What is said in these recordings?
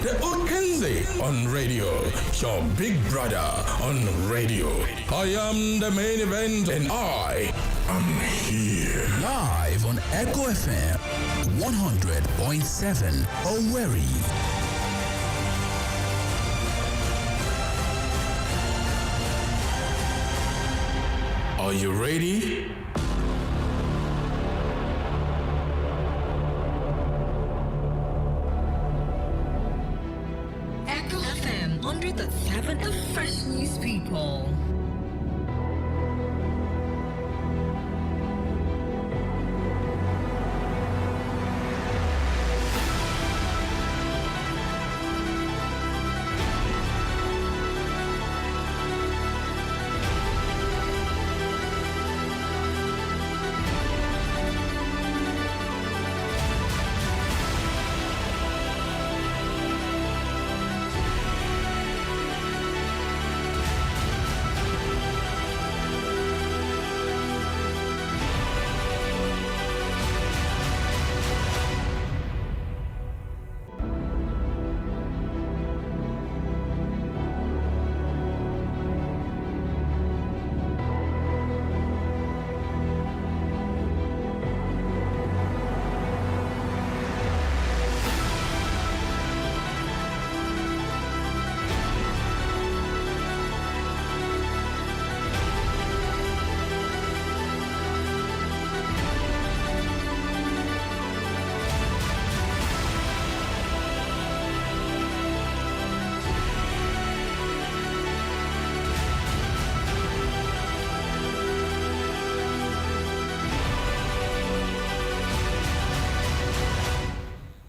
the Okenze on radio, your big brother on radio. I am the main event and I am here. Live on Echo FM 100.7 OWERRI. Are you ready? Echo FM 100.7, the fresh news people.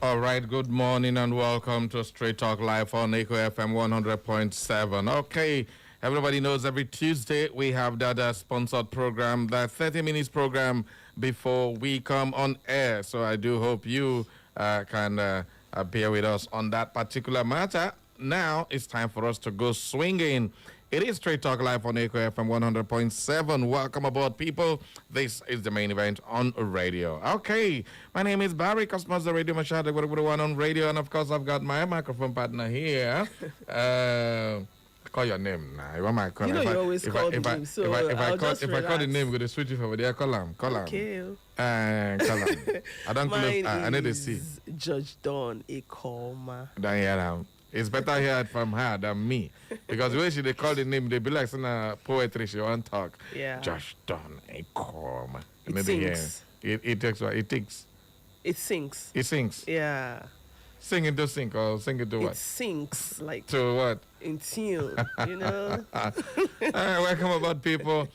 All right, good morning and welcome to Straight Talk Live on Echo FM 100.7. Okay, everybody knows every Tuesday we have that sponsored program, that 30 minutes program before we come on air. So I do hope you can bear with us on that particular matter. Now it's time for us to go swinging. It is Straight Talk Live on Echo FM 100.7. Welcome aboard, people. This is the main event on radio. Okay, my name is Barry Cosmos, the radio machine, the one on radio, and of course I've got my microphone partner here. Call your name now. You always call the name, so if I call the name, I'm going to switch it over there. Call him. Okay. Call him. I don't close. I need to see. Judge Dawn Ekoma. Don't hear him. It's better heard from her than me. Because when she they call the name, they be like some poetry she won't talk. Yeah. Josh Don Ekoma. It sings. It takes what? It takes. It sings. It sings. Yeah. Sing it to sing or sing it to what? It sings like to what? In tune, you know. Welcome aboard, people.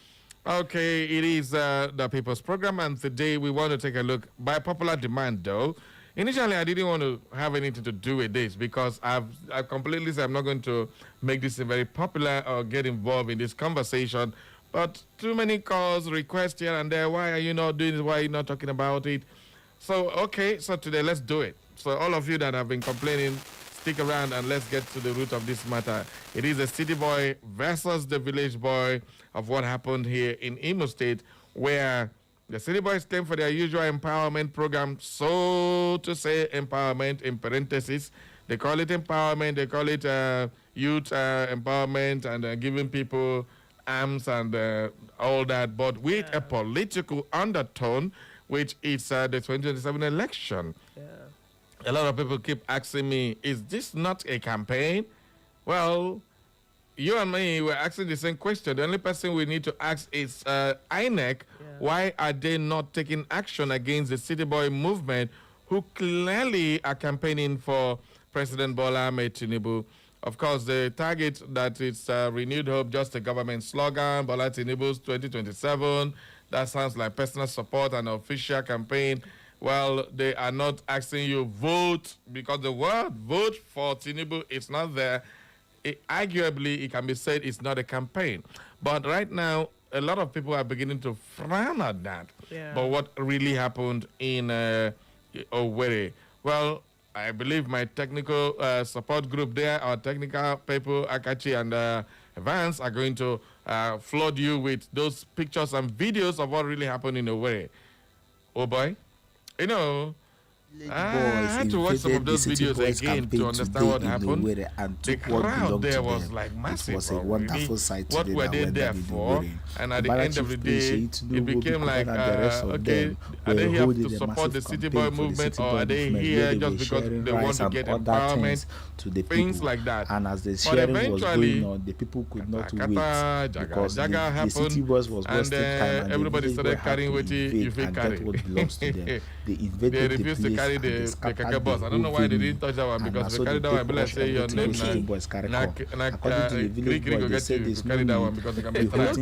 Okay, it is the People's Program, and today we want to take a look by popular demand, though. Initially, I didn't want to have anything to do with this because I completely said I'm not going to make this very popular or get involved in this conversation. But too many calls, requests here and there. Why are you not doing it? Why are you not talking about it? So, okay, so today let's do it. So all of you that have been complaining, stick around and let's get to the root of this matter. It is the city boy versus the village boy of what happened here in Imo State, where the city boys claim for their usual empowerment program, so to say empowerment in parentheses. They call it empowerment, they call it youth empowerment and giving people arms and all that, but with a political undertone, which is the 2027 election. Yeah. A lot of people keep asking me, is this not a campaign? Well, you and me were asking the same question. The only person we need to ask is INEC. Yeah. Why are they not taking action against the City Boy movement, who clearly are campaigning for President Bola Ahmed Tinubu? Of course, the target that is renewed hope, just a government slogan, Bola Tinubu's 2027. That sounds like personal support and official campaign. Well, they are not asking you vote, because the word vote for Tinubu is not there. Arguably, it can be said it's not a campaign. But right now, a lot of people are beginning to frown at that. Yeah. But what really happened in OWERRI? Well, I believe my technical support group there, our technical people, Akachi and Vance, are going to flood you with those pictures and videos of what really happened in OWERRI. Oh boy. You know, I had to watch some of those videos again to understand what happened. The crowd there was like massive. It was a wonderful sight. What were they there for? And at the end of the day, it became like, okay, are they here to support the City Boy movement, or are they here just because they want to get empowerment? Things like that. And as the sharing was going on, the people could not wait because the City Boys was wasting time, and everybody started carrying what you feel carry. What belongs to them. They invaded They refused to carry the Keke bus. I don't know why they didn't touch that one, because they carried that one. But let's say your name now. According to the village boy, they said this carry that one because they can be tracked.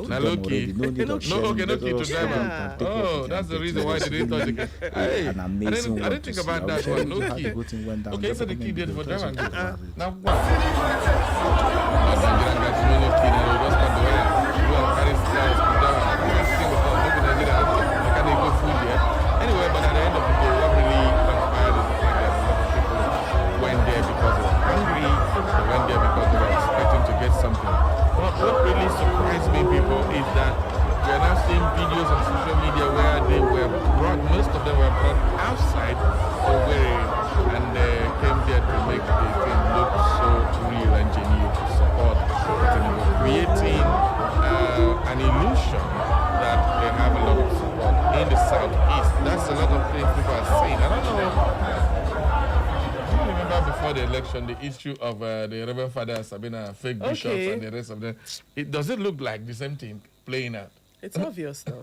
Now low key. No key to drive. Oh, that's the reason why they didn't touch the key. Hey, I didn't think about that one. No key. Okay, so the key did for drive. Now what? Nigerian guys, no key. Now we just come to where you are carrying stairs. Anyway, but at the end of the day, what really transpired is the fact that a lot of people went there because they were hungry, they went there because they were expecting to get something. But what really surprised me, people, is that we are now seeing videos on social media where they were brought, most of them were brought outside OWERRI, and they came there to make the thing look so real and genuine to support Tinubu, creating an illusion that they have a lot of support in the southeast. That's a lot of things people are saying. I don't know. I remember before the election, the issue of the Reverend Father Sabina, fake bishops, and the rest of them. Does it look like the same thing playing out? It's obvious, though.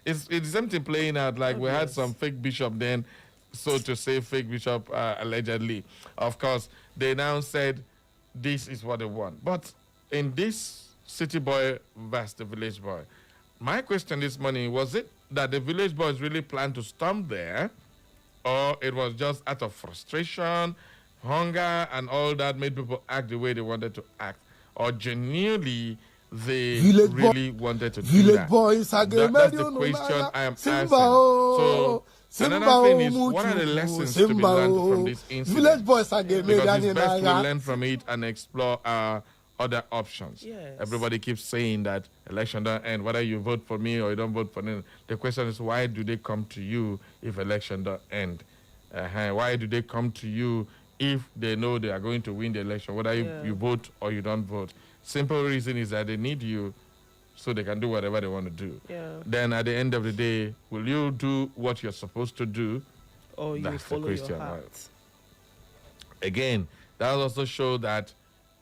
It's the same thing playing out. Like we had some fake bishop then, so to say, fake bishop allegedly. Of course, they now said this is what they want. But in this city boy versus the village boy, my question this morning, was it that the village boys really planned to storm there, or it was just out of frustration, hunger, and all that made people act the way they wanted to act, or genuinely they really wanted to do that? That's the question I am asking. So another thing is, what are the lessons to be learned from this incident? Village boys are because it's best we learn from it and explore our other options. Yes. Everybody keeps saying that election don't end, whether you vote for me or you don't vote for me. The question is, why do they come to you if election don't end? Why do they come to you if they know they are going to win the election, whether you vote or you don't vote? Simple reason is that they need you so they can do whatever they want to do. Yeah. Then at the end of the day, will you do what you're supposed to do? Or you follow your heart. Again, that also shows that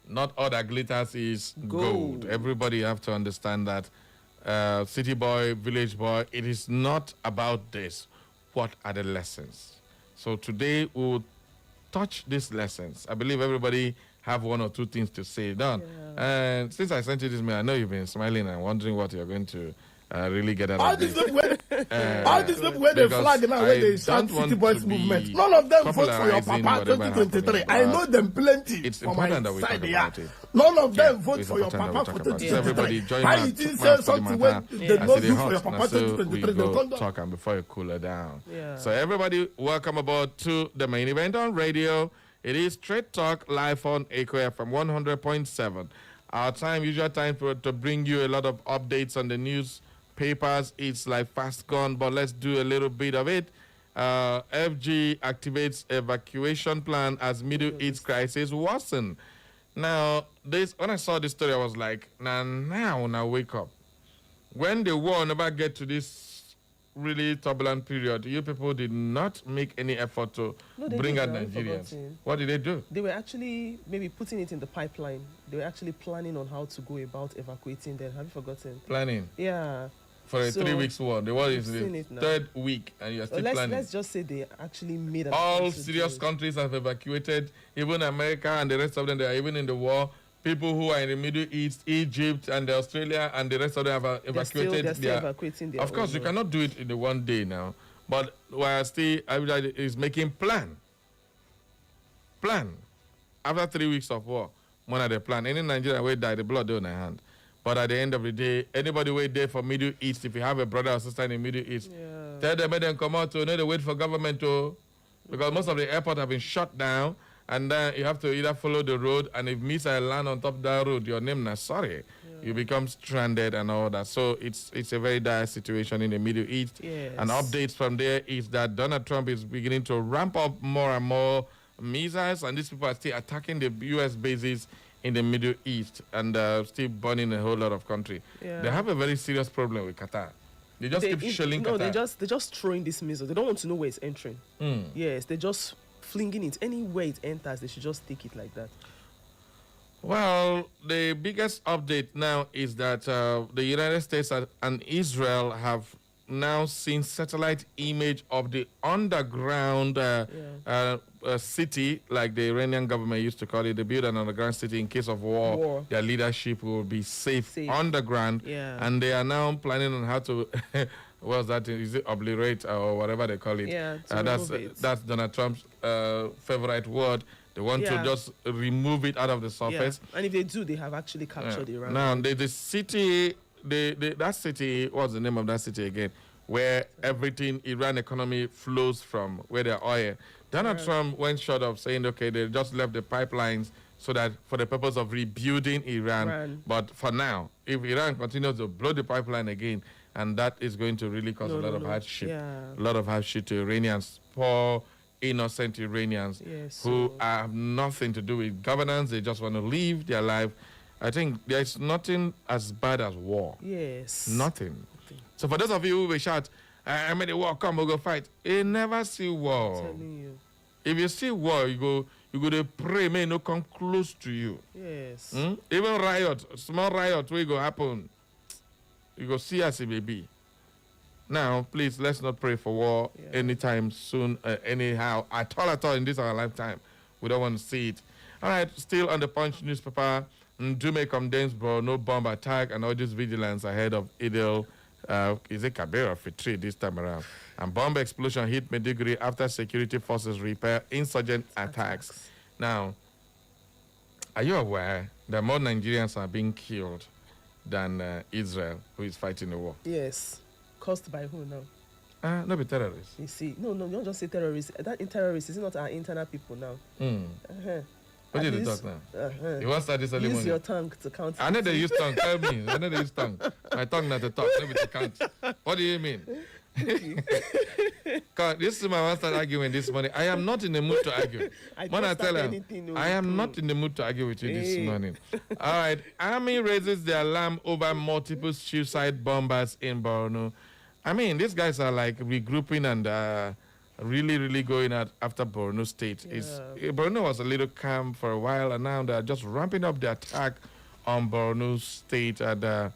not all that glitters is gold. Everybody have to understand that city boy, village boy, it is not about this. What are the lessons? So today we'll touch these lessons. I believe everybody have one or two things to say. Done. Yeah. And since I sent you this mail, I know you've been smiling and wondering what you're going to really get out of this. All these people where they flag now, where they start City Boys movement. None of them vote for your papa 2023. I know them plenty. It's important that we talk about it. None of them vote for your papa for 2023. I didn't say something when they don't vote for your papa 2023. They go talk and before you cool it down. Yeah. So everybody, welcome aboard to the main event on radio. It is Straight Talk live on Echo FM 100.7. Our usual time to bring you a lot of updates on the news papers. It's like fast gone, but let's do a little bit of it. FG activates evacuation plan as Middle East crisis worsen. Now, when I saw this story, I was like, now wake up. When the war never get to this really turbulent period, you people did not make any effort to bring out Nigerians. What did they do? They were actually maybe putting it in the pipeline. They were actually planning on how to go about evacuating them. Have you forgotten? Planning? Yeah. For a 3 weeks war. The war is the third week and you're still planning. Let's just say they actually made all serious countries have evacuated, even America and the rest of them, they are even in the war. People who are in the Middle East, Egypt and Australia and the rest of them have evacuated. They're still evacuating their Of course, you cannot do it in the one day now. But while still, everybody is making plan. After 3 weeks of war, one of the plan. Any Nigerian will die, the blood on their hand. But at the end of the day, anybody wait there for Middle East, if you have a brother or sister in the Middle East, tell them, make them come out to, they wait for government to, because most of the airports have been shut down and then you have to either follow the road, and if missile land on top of that road, your name na sorry. You become stranded and all that. So it's a very dire situation in the Middle East. Yes. And updates from there is that Donald Trump is beginning to ramp up more and more missiles, and these people are still attacking the U.S. bases in the Middle East and still burning a whole lot of country. Yeah. They have a very serious problem with Qatar. They just keep shelling Qatar. No, they're just throwing this missile. They don't want to know where it's entering. Yes, they're just flinging it. Anywhere it enters, they should just take it like that. Well, the biggest update now is that the United States and Israel have now seen satellite image of the underground city, like the Iranian government used to call it. They build an underground city in case of war. Their leadership will be safe. Underground. Yeah. And they are now planning on how to, what's that? Is it obliterate or whatever they call it? Yeah, that's Donald Trump's favorite word. They want to just remove it out of the surface. Yeah. And if they do, they have actually captured Iran. Now, the city, that city, what's the name of that city again? Where everything, Iran economy flows from, where the oil. Donald Trump went short of saying, okay, they just left the pipelines so that for the purpose of rebuilding Iran. But for now, if Iran continues to blow the pipeline again, and that is going to really cause a lot of hardship. A lot of hardship to Iranians, poor, innocent Iranians who have nothing to do with governance. They just want to live their life. I think there's nothing as bad as war. Yes. Nothing. So for those of you who will shout, I made a war, come, we'll go fight. You never see war. I'm telling you. If you see war, you go to pray, may no come close to you. Yes. Even riot, small riot, will go happen. You go see as it may be. Now, please, let's not pray for war anytime soon, anyhow, at all in this our lifetime. We don't want to see it. All right, still on the Punch newspaper, Ndume condemns no bomb attack and all this vigilance ahead of Idil, is it Kabir or Fitri this time around? And bomb explosion hit Maiduguri after security forces repair insurgent attacks. Now, are you aware that more Nigerians are being killed than Israel, who is fighting the war? Yes. Caused by who now? Not be terrorists. You see, no, don't just say terrorists. That terrorists is not our internal people now. What did you talk now? You want to start this early morning? Use your tongue to count. I know they use tongue. Tell me. I know they use tongue. My tongue not to talk, maybe to count. What do you mean? God, this is my one start arguing this morning. I am not in the mood to argue. I tell him, I am not in the mood to argue with you this morning. All right. Army raises the alarm over multiple suicide bombers in Borno. I mean, these guys are like regrouping and really going out after Borno State. Borno was a little calm for a while, and now they're just ramping up the attack on Borno State. And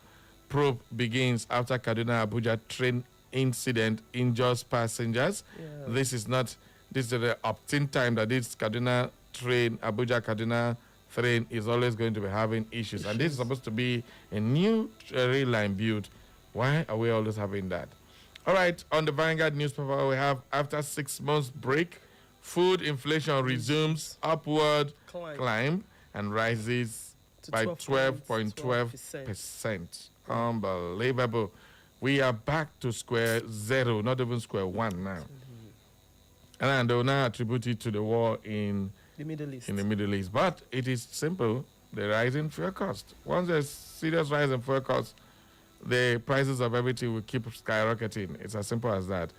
probe begins after Kaduna-Abuja train incident injures passengers. This is the opt-in time that this Kaduna train, Abuja-Kaduna train is always going to be having issues. And this is supposed to be a new rail line built. Why are we always having that? All right, on the Vanguard newspaper, we have after 6 months break, food inflation resumes upward climb and rises by 12.12%. Unbelievable. We are back to square zero, not even square one now. And they'll now attribute it to the war in the Middle East. But it is simple, the rise in fuel cost. Once there's serious rise in fuel cost, the prices of everything will keep skyrocketing. It's as simple as that.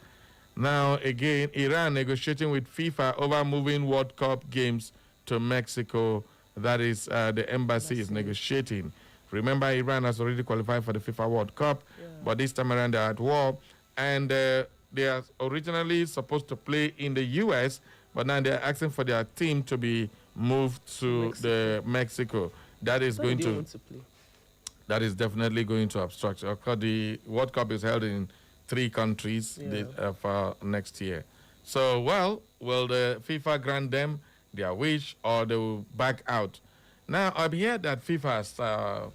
Now, again, Iran negotiating with FIFA over moving World Cup games to Mexico. That is, the embassy is negotiating. Remember, Iran has already qualified for the FIFA World Cup, but this time around they're at war. And they are originally supposed to play in the U.S., but now they're asking for their team to be moved to Mexico. That is going to play. That is definitely going to obstruct. Of course, the World Cup is held in 3 countries for next year. So, well, will the FIFA grant them their wish or they will back out? Now, I've heard that FIFA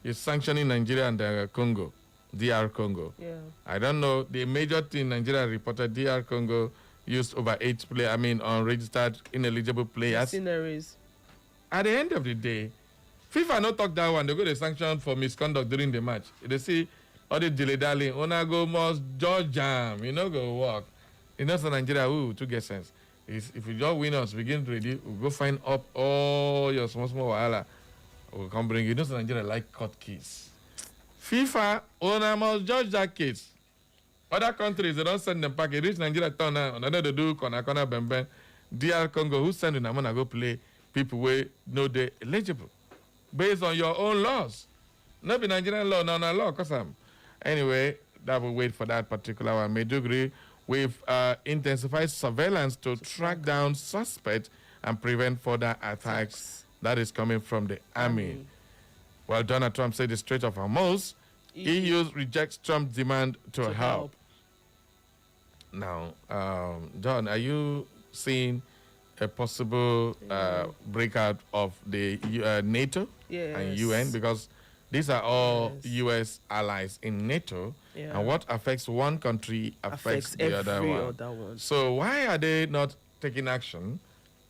is sanctioning Nigeria and Congo, DR Congo. I don't know. The major team Nigeria reported DR Congo used over 8 unregistered, ineligible players. Sceneries. At the end of the day, FIFA no talk that one. They go to sanction for misconduct during the match. They see all the dilly-dally, una go must judge jam, go walk. So Nigeria, to get sense. is if you don't win us, begin to reduce, we'll go find up all your small wahala. We'll come bring you. Nigeria like court case. FIFA owner must judge that case. Other countries, they don't send them back. They reach Nigeria town now, and then they do corner bemben. DR Congo, who send them to go play people where know they eligible based on your own laws. Not be Nigerian law, no law, cause anyway, that will wait for that particular one. Maiduguri, we've intensified surveillance to track down suspects and prevent further attacks. That is coming from the army. Well, Donald Trump said the Strait of Hormuz, EU rejects Trump's demand to help. Now, John, are you seeing a possible breakout of the NATO and UN? Because these are all U.S. allies in NATO, and what affects one country affects the other one. So why are they not taking action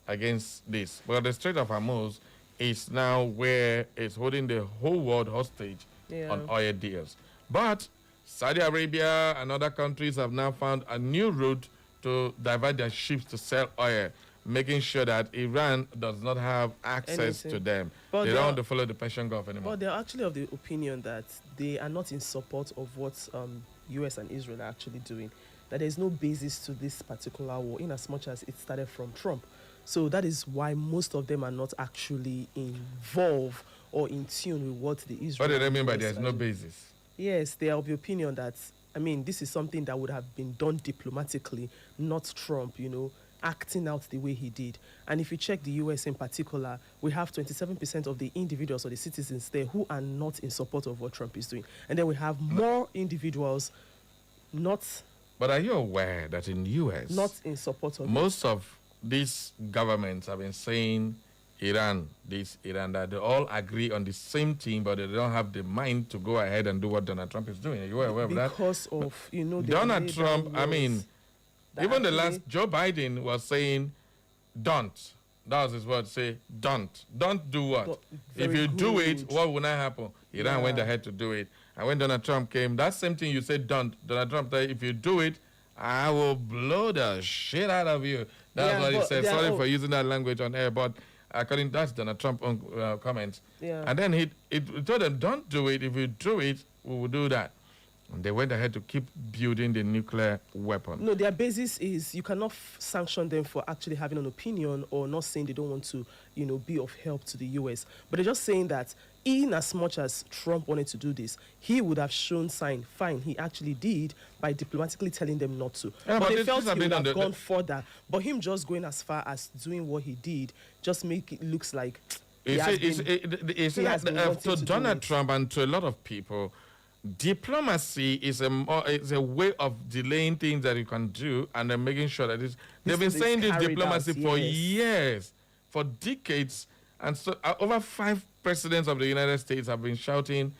against this? Well, the Strait of Hormuz is now where it's holding the whole world hostage on oil deals. But Saudi Arabia and other countries have now found a new route to divert their ships to sell oil, making sure that Iran does not have access to them. But they don't want to follow the Persian Gulf anymore. But they're actually of the opinion that they are not in support of what U.S. and Israel are actually doing, that there's no basis to this particular war, in as much as it started from Trump. So that is why most of them are not actually involved or in tune with what the Israel. What do they mean by there's no basis? Yes, they are of the opinion that, I mean, this is something that would have been done diplomatically, not Trump, acting out the way he did. And if you check the US in particular, we have 27% of the individuals or the citizens there who are not in support of what Trump is doing. And then we have more individuals not... But are you aware that in the US... Not in support of... Most of these governments have been saying Iran, that they all agree on the same thing, but they don't have the mind to go ahead and do what Donald Trump is doing. Are you aware of that? Because of, Donald Trump, I mean... Even the last, Joe Biden was saying, don't. That was his word, say, don't. Don't do what? If you do it, what will not happen? Iran went ahead to do it. And when Donald Trump came, that same thing you said, don't. Donald Trump said, if you do it, I will blow the shit out of you. That's what he said. Sorry for using that language on air, but according to that's Donald Trump comments. And then he told them, don't do it. If you do it, we will do that. And they went ahead to keep building the nuclear weapon. No, their basis is you cannot sanction them for actually having an opinion or not saying they don't want to, be of help to the U.S. But they're just saying that in as much as Trump wanted to do this, he would have shown sign. Fine, he actually did by diplomatically telling them not to. Yeah, but they felt he would have gone further. But him just going as far as doing what he did just make it looks like to Donald Trump and to a lot of people, diplomacy is a way of delaying things that you can do and then making sure that they've been saying this diplomacy for years, for decades, and so over 5 presidents of the United States have been shouting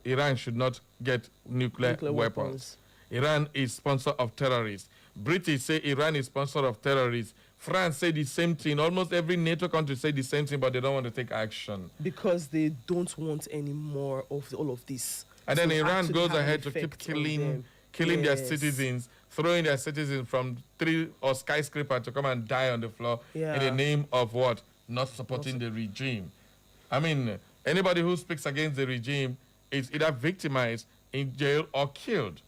Iran should not get nuclear weapons. Iran is sponsor of terrorists. British say Iran is sponsor of terrorists. France say the same thing. Almost every NATO country say the same thing, but they don't want to take action. Because they don't want any more of all of this. And then Iran goes ahead to keep killing their citizens, throwing their citizens from tree or skyscraper to come and die on the floor in the name of what? Not supporting the regime. I mean, anybody who speaks against the regime is either victimized, in jail, or killed.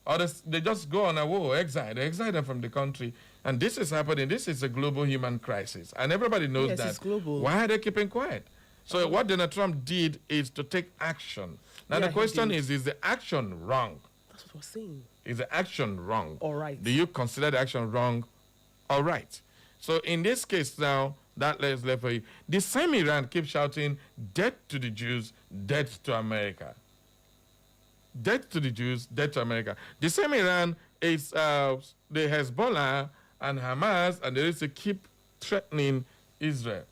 Or they just go on a war, exile. They exile them from the country. And this is happening. This is a global human crisis. And everybody knows that. It's global. Why are they keeping quiet? So what Donald Trump did is to take action. Now the question is the action wrong? That's what we're saying. Is the action wrong? All right. Do you consider the action wrong? All right. So in this case now, that is left for you. The same Iran keeps shouting, death to the Jews, death to America. Death to the Jews, death to America. The same Iran is the Hezbollah and Hamas, and they used to keep threatening Israel.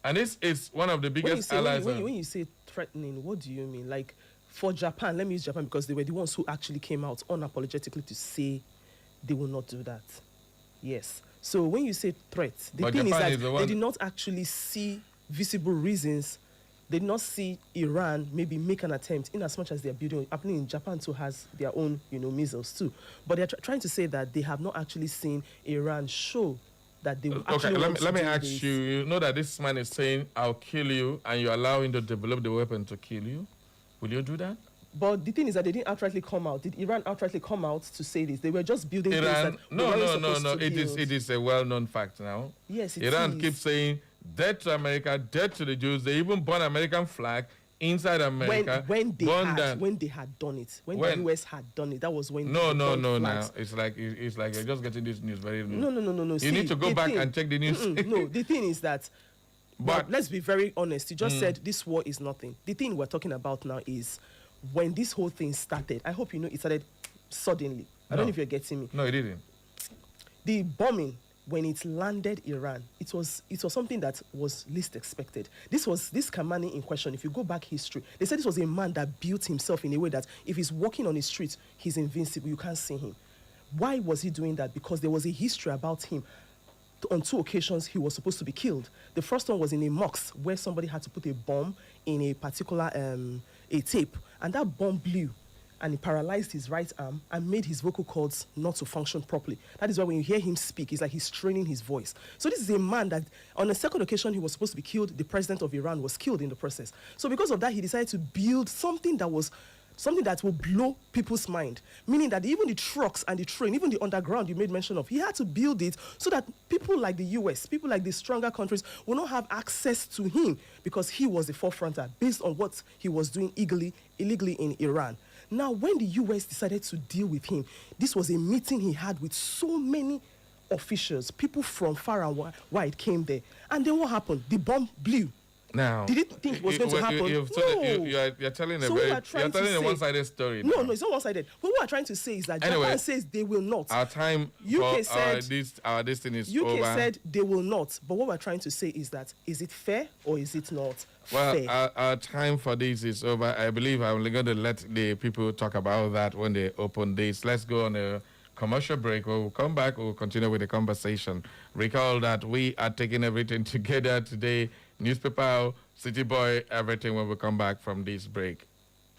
And this is one of the biggest allies. When you say threatening, what do you mean? Like, for Japan, let me use Japan because they were the ones who actually came out unapologetically to say they will not do that. Yes. So when you say threat, the thing is that they did not actually see visible reasons They did not see Iran maybe make an attempt, in as much as they're building, happening in Japan too has their own, missiles too. But they're trying to say that they have not actually seen Iran show that they will actually let me ask you, you know that this man is saying, I'll kill you, and you allow him to develop the weapon to kill you? Will you do that? But the thing is that they didn't outrightly come out. Did Iran outrightly come out to say this? They were just building Iran, things that no. It is a well-known fact now. Yes, Iran keeps saying, death to America, death to the Jews. They even burn American flag inside America. When they had done it, when the US had done it, that was when. No. Now it's like you're just getting this news very. No. You need to go back and check the news. No, the thing is that. But let's be very honest. You just said this war is nothing. The thing we're talking about now is when this whole thing started. I hope you know it started suddenly. I don't know if you're getting me. No, it didn't. The bombing, when it landed Iran, it was something that was least expected. This Khamenei in question, if you go back history, they said this was a man that built himself in a way that if he's walking on the streets, he's invincible. You can't see him. Why was he doing that? Because there was a history about him. On 2 occasions, he was supposed to be killed. The first one was in a mosque where somebody had to put a bomb in a particular a tape, and that bomb blew, and it paralyzed his right arm and made his vocal cords not to function properly. That is why when you hear him speak, it's like he's straining his voice. So this is a man that, on the second occasion he was supposed to be killed, the president of Iran was killed in the process. So because of that, he decided to build something that will blow people's mind, meaning that even the trucks and the train, even the underground you made mention of, he had to build it so that people like the US, people like the stronger countries will not have access to him because he was the forefronter based on what he was doing illegally in Iran. Now, when the US decided to deal with him, this was a meeting he had with so many officials, people from far and wide came there. And then what happened? The bomb blew. Now, did it think it was going to happen? You're telling a one-sided story. No, it's not one-sided. What we're trying to say is that Japan says they will not. Our time our destiny is UK over. UK said they will not. But what we're trying to say is that, is it fair or is it not fair? Well, our time for this is over. I believe I'm only going to let the people talk about that when they open this. Let's go on a commercial break. We'll come back. We'll continue with the conversation. Recall that we are taking everything together today. Newspaper, City Boy, everything when we come back from this break.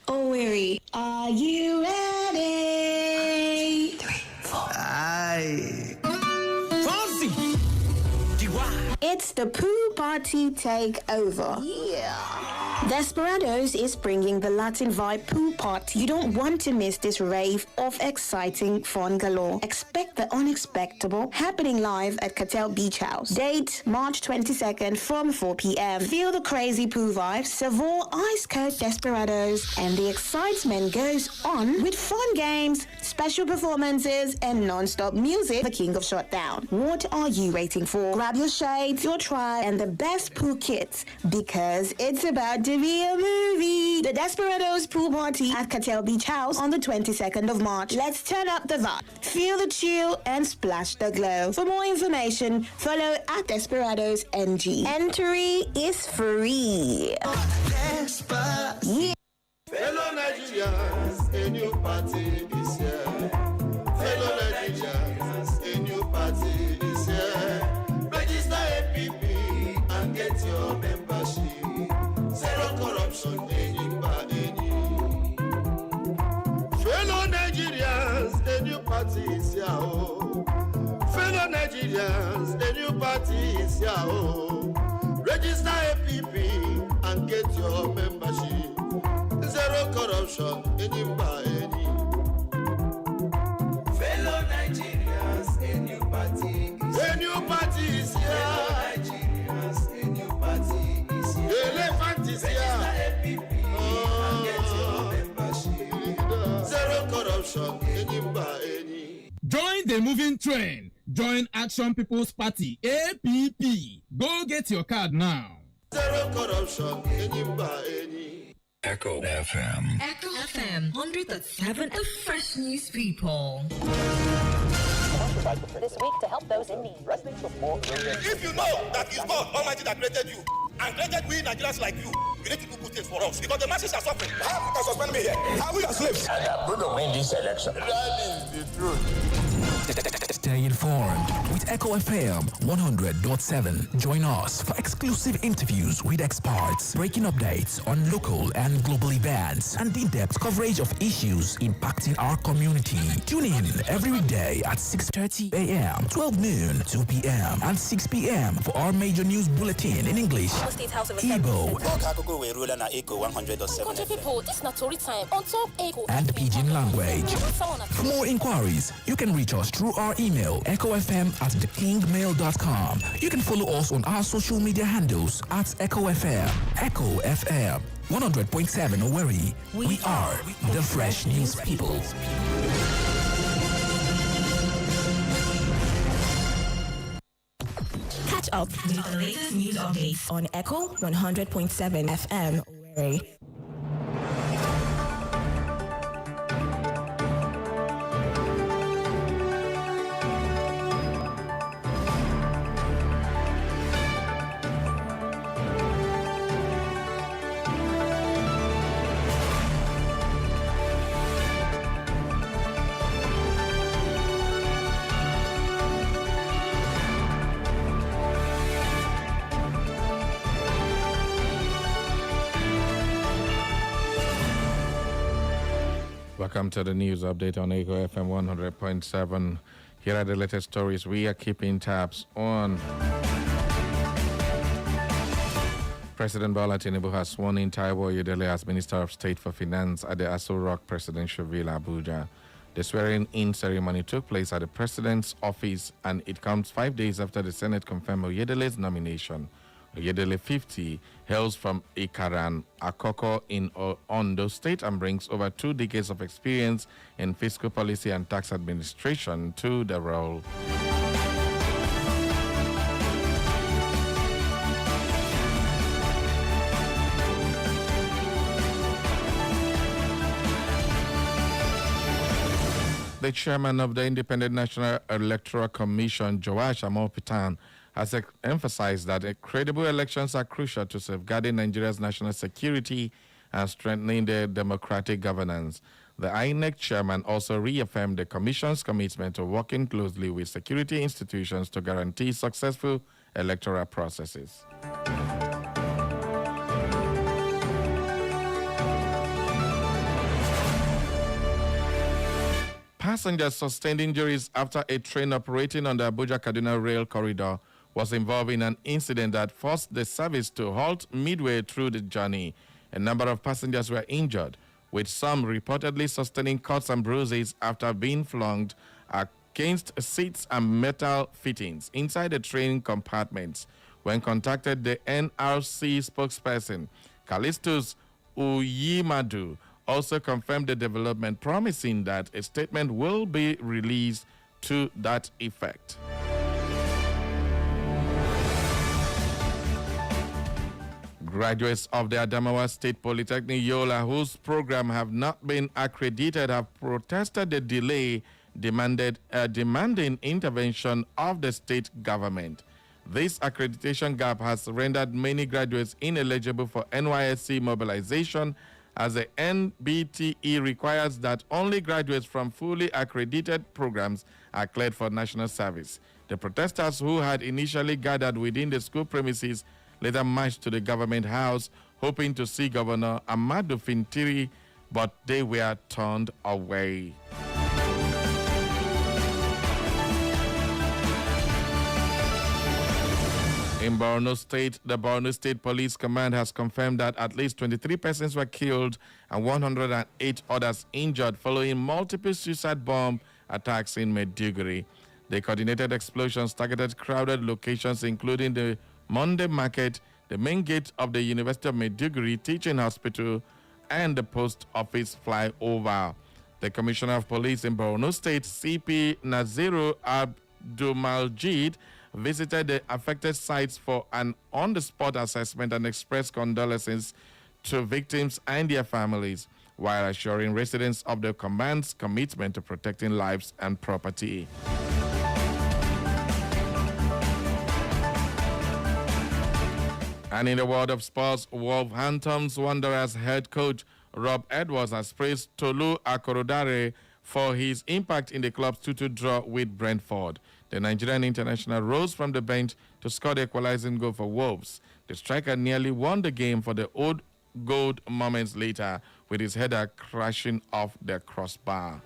OWERRI, are you ready? 3, 4. Aye. Fancy. It's the Poo Party Takeover. Yeah. Desperados is bringing the Latin vibe Poo Party. You don't want to miss this rave of exciting fun galore. Expect the unexpected happening live at Cattell Beach House. Date March 22nd from 4 p.m. Feel the crazy poo vibes, Savour Ice Cold Desperados, and the excitement goes on with fun games, special performances, and non-stop music. The King of Shutdown. What are you waiting for? Grab your shades, your tribe, and the best poo kits because it's about to be a movie. The Desperados Pool Party at Cattell Beach House on the 22nd of March. Let's turn up the vibe, feel the chill, and splash the glow. For more information, follow at Desperados NG. Entry is free. Yeah. Fellow Nigerians, a new party this year. Fellow Nigerians, a new party this year. Register APP and get your membership. Zero corruption, any by any. Fellow Nigerians, a new party is here. Fellow Nigerians, a new party is here. Register APP and get your membership. Zero corruption, any by any. Fellow Nigerians, a new party is here. A new party is here. Fellow Nigerians, a new party is here. The elephant is here. And get your membership. Zero corruption, any by any. Join the moving train. Join Action People's Party, APP. Go get your card now. Zero corruption, any by any. Echo FM. Echo FM, 100.7, the fresh news people. This week to help those in need. If you know that it's God Almighty that created you and created we Nigerians like you need to do good things for us because the masses are suffering. How can suspend me here? Are we your slaves? I am going to win this election. That is the truth. Stay informed with Echo FM 100.7. Join us for exclusive interviews with experts, breaking updates on local and global events, and in-depth coverage of issues impacting our community. Tune in every weekday at 6:30 a.m., 12 noon, 2 p.m., and 6 p.m. for our major news bulletin in English, Igbo, people, this not story time on top Echo and Pidgin language. For more inquiries, you can reach us through our email, echofm@thekingmail.com. You can follow us on our social media handles at Echo FM. Echo FM 100.7 OWERRI. We are the Fresh News People. Catch up with the latest news updates on Echo 100.7 FM OWERRI. Welcome to the news update on Echo FM 100.7. Here are the latest stories we are keeping tabs on. President Bola Tinubu has sworn in Taiwo Oyedele as Minister of State for Finance at the Aso Rock Presidential Villa, Abuja. The swearing-in ceremony took place at the President's office, and it comes 5 days after the Senate confirmed Oyedele's nomination. Oyedele 50 hails from Ikaran, Akoko in Ondo State, and brings over 2 decades of experience in fiscal policy and tax administration to the role. The chairman of the Independent National Electoral Commission, Joash Amopitan, has emphasized that credible elections are crucial to safeguarding Nigeria's national security and strengthening their democratic governance. The INEC chairman also reaffirmed the Commission's commitment to working closely with security institutions to guarantee successful electoral processes. Passengers sustained injuries after a train operating on the Abuja-Kaduna rail corridor was involved in an incident that forced the service to halt midway through the journey. A number of passengers were injured, with some reportedly sustaining cuts and bruises after being flung against seats and metal fittings inside the train compartments. When contacted, the NRC spokesperson, Callistus Uyimadu, also confirmed the development, promising that a statement will be released to that effect. Graduates of the Adamawa State Polytechnic Yola, whose program have not been accredited, have protested the delay, demanding intervention of the state government. This accreditation gap has rendered many graduates ineligible for NYSC mobilization, as the NBTE requires that only graduates from fully accredited programs are cleared for national service. The protesters, who had initially gathered within the school premises, later marched to the government house, hoping to see Governor Amadou Fintiri, but they were turned away. In Borno State, the Borno State Police Command has confirmed that at least 23 persons were killed and 108 others injured following multiple suicide bomb attacks in Maiduguri. The coordinated explosions targeted crowded locations, including the Monday Market, the main gate of the University of Maiduguri Teaching Hospital, and the post office flyover. The Commissioner of Police in Borno State, CP Naziru Abdulmaljid, visited the affected sites for an on-the-spot assessment and expressed condolences to victims and their families, while assuring residents of the command's commitment to protecting lives and property. And in the world of sports, Wolverhampton Wanderers head coach Rob Edwards has praised Tolu Akorodare for his impact in the club's 2-2 draw with Brentford. The Nigerian international rose from the bench to score the equalizing goal for Wolves. The striker nearly won the game for the old goal moments later with his header crashing off the crossbar.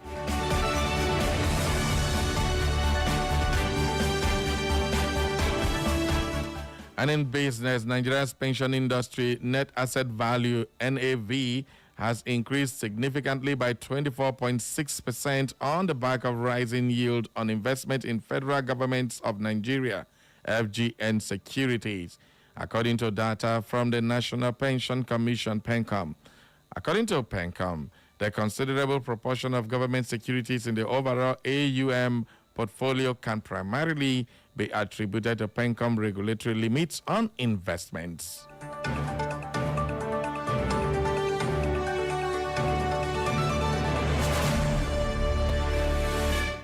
And in business, Nigeria's pension industry net asset value, NAV, has increased significantly by 24.6% on the back of rising yield on investment in Federal Government of Nigeria, FGN securities, according to data from the National Pension Commission, PENCOM. According to PENCOM, the considerable proportion of government securities in the overall AUM portfolio can primarily be attributed to PENCOM regulatory limits on investments.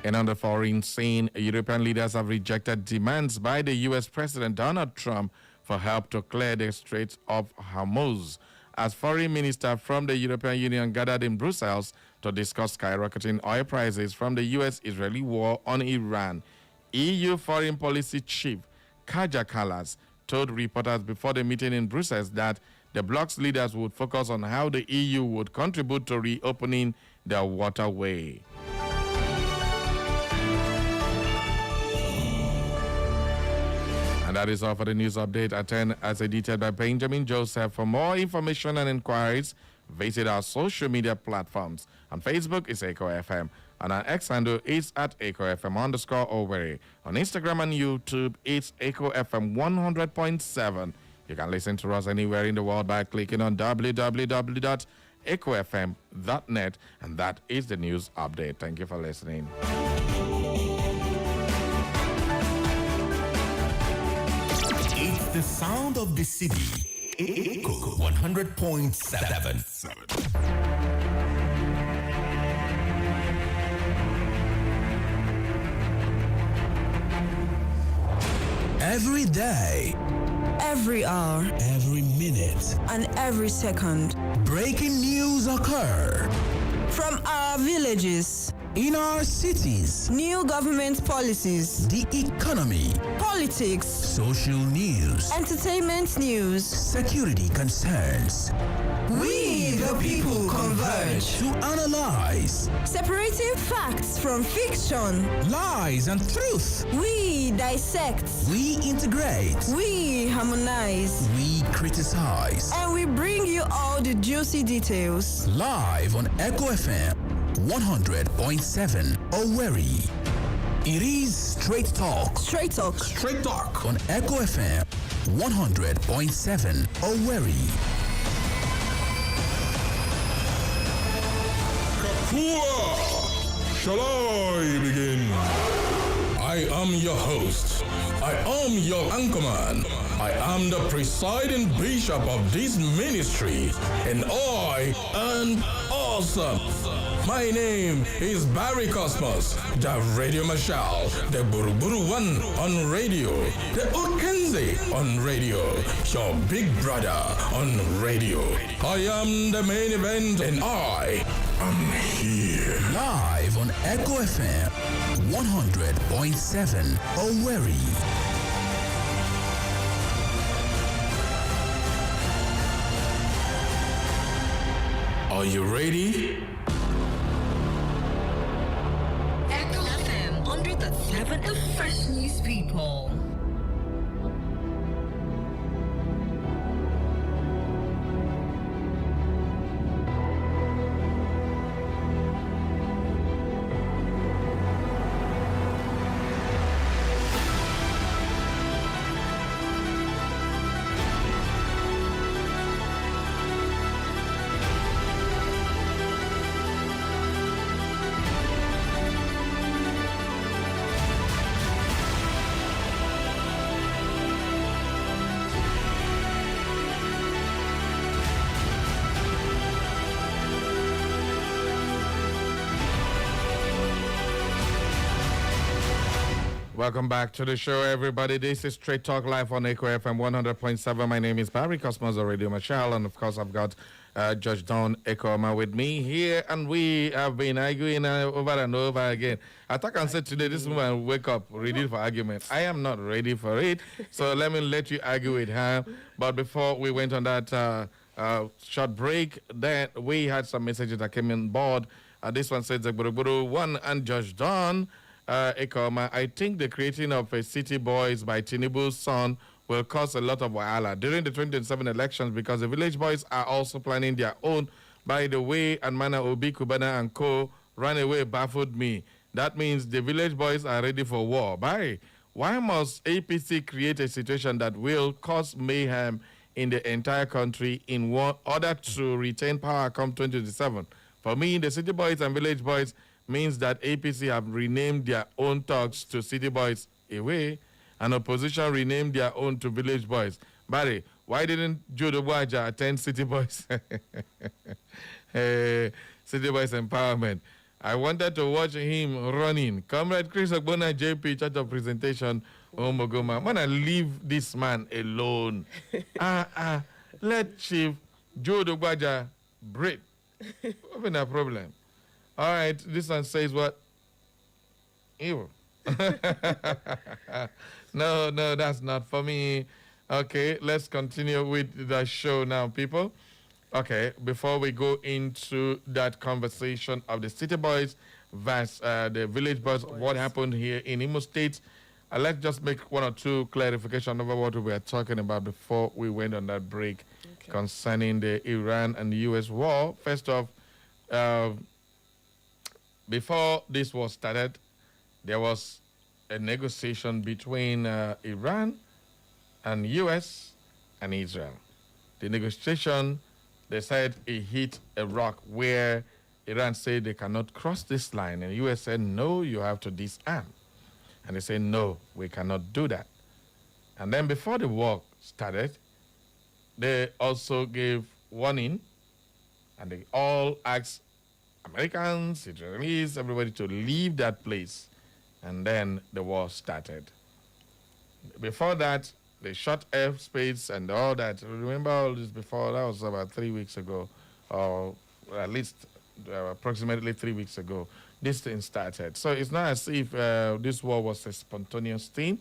And on the foreign scene, European leaders have rejected demands by the U.S. President Donald Trump for help to clear the Strait of Hormuz, as foreign ministers from the European Union gathered in Brussels to discuss skyrocketing oil prices from the U.S.-Israeli war on Iran. EU Foreign Policy Chief Kaja Kallas told reporters before the meeting in Brussels that the bloc's leaders would focus on how the EU would contribute to reopening the waterway. And that is all for the news update at 10 as edited by Benjamin Joseph. For more information and inquiries, visit our social media platforms. On Facebook is Echo FM. And our X handle is at EchoFM_OWERRI. On Instagram and YouTube, it's Echo FM 100.7. You can listen to us anywhere in the world by clicking on www.echofm.net. And that is the news update. Thank you for listening. It's the sound of the city. Echo 100.7. Every day, every hour, every minute, and every second, breaking news occur from our villages, in our cities, new government policies, the economy, politics, social news, entertainment news, security concerns. We, the people, converge to analyze, separating facts from fiction, lies and truth. We dissect, we integrate, we harmonize, we criticize, and we bring you all the juicy details. Live on Echo FM 100.7 OWERRI. It is Straight Talk. Straight Talk. Straight Talk on Echo FM 100.7 OWERRI. Shall I begin? I am your host. I am your anchorman. I am the presiding bishop of this ministry, and I am awesome. My name is Barry Cosmos, the Radio Marshal, the Buruburu One on radio, the Okenze on radio, your big brother on radio. I am the main event, and I am here. Live on Echo FM 100.7 OWERRI. Are you ready? Echo FM 100.7, the fresh news people. Welcome back to the show, everybody. This is Straight Talk Live on Echo FM 100.7. My name is Barry Cosmos, Radio Michelle, and of course, I've got Judge Don Ekoma with me here, and we have been arguing over and over again. I thought I said today, this woman wake up ready for argument. I am not ready for it, so let you argue with her. But before we went on that short break, then we had some messages that came on board. This one says, one and Judge Don Ekoma, I think the creating of a City Boys by Tinubu's son will cause a lot of wahala during the 2027 elections because the village boys are also planning their own. By the way, and Mana Obi, Kubana and Co. ran away baffled me. That means the village boys are ready for war. Why must APC create a situation that will cause mayhem in the entire country in order to retain power come 2027? For me, the City Boys and village boys means that APC have renamed their own thugs to City Boys away, and opposition renamed their own to Village Boys. Barry, why didn't Jodo Waja attend City Boys? City Boys Empowerment. I wanted to watch him running. Comrade Chris Ogbonna JP, Church of Presentation, Omogoma. Man, I leave this man alone. Let Chief Jodo Waja breathe. What's a problem? All right, this one says what? Evil. No, that's not for me. Okay, let's continue with the show now, people. Okay, before we go into that conversation of the City Boys versus the Village Boys, what happened here in Imo State, let's just make one or two clarifications over what we were talking about before we went on that break concerning the Iran and the U.S. war. First off, before this war started, there was a negotiation between Iran and U.S. and Israel. The negotiation, they said it hit a rock where Iran said they cannot cross this line, and the U.S. said, no, you have to disarm. And they said, no, we cannot do that. And then before the war started, they also gave warning, and they all asked Americans, Israelis, everybody to leave that place. And then the war started. Before that, they shot airspace and all that. Remember all this before? That was about 3 weeks ago, or at least approximately 3 weeks ago. This thing started. So it's not as if this war was a spontaneous thing.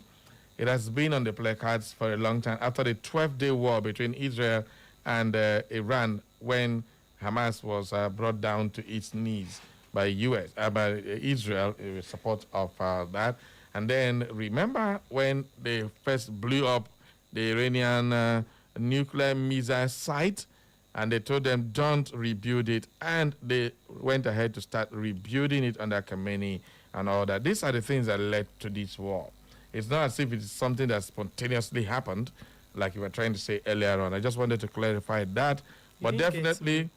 It has been on the placards for a long time. After the 12-day war between Israel and Iran, when Hamas was brought down to its knees by by Israel with support of that. And then remember when they first blew up the Iranian nuclear missile site, and they told them don't rebuild it, and they went ahead to start rebuilding it under Khamenei and all that. These are the things that led to this war. It's not as if it's something that spontaneously happened, like you were trying to say earlier on. I just wanted to clarify that. But definitely,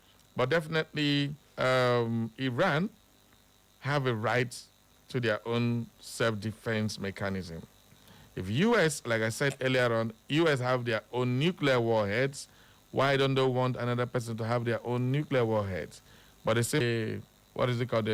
Iran have a right to their own self-defense mechanism. If U.S., like I said earlier on, U.S. have their own nuclear warheads, why don't they want another person to have their own nuclear warheads? But they say, what is it called?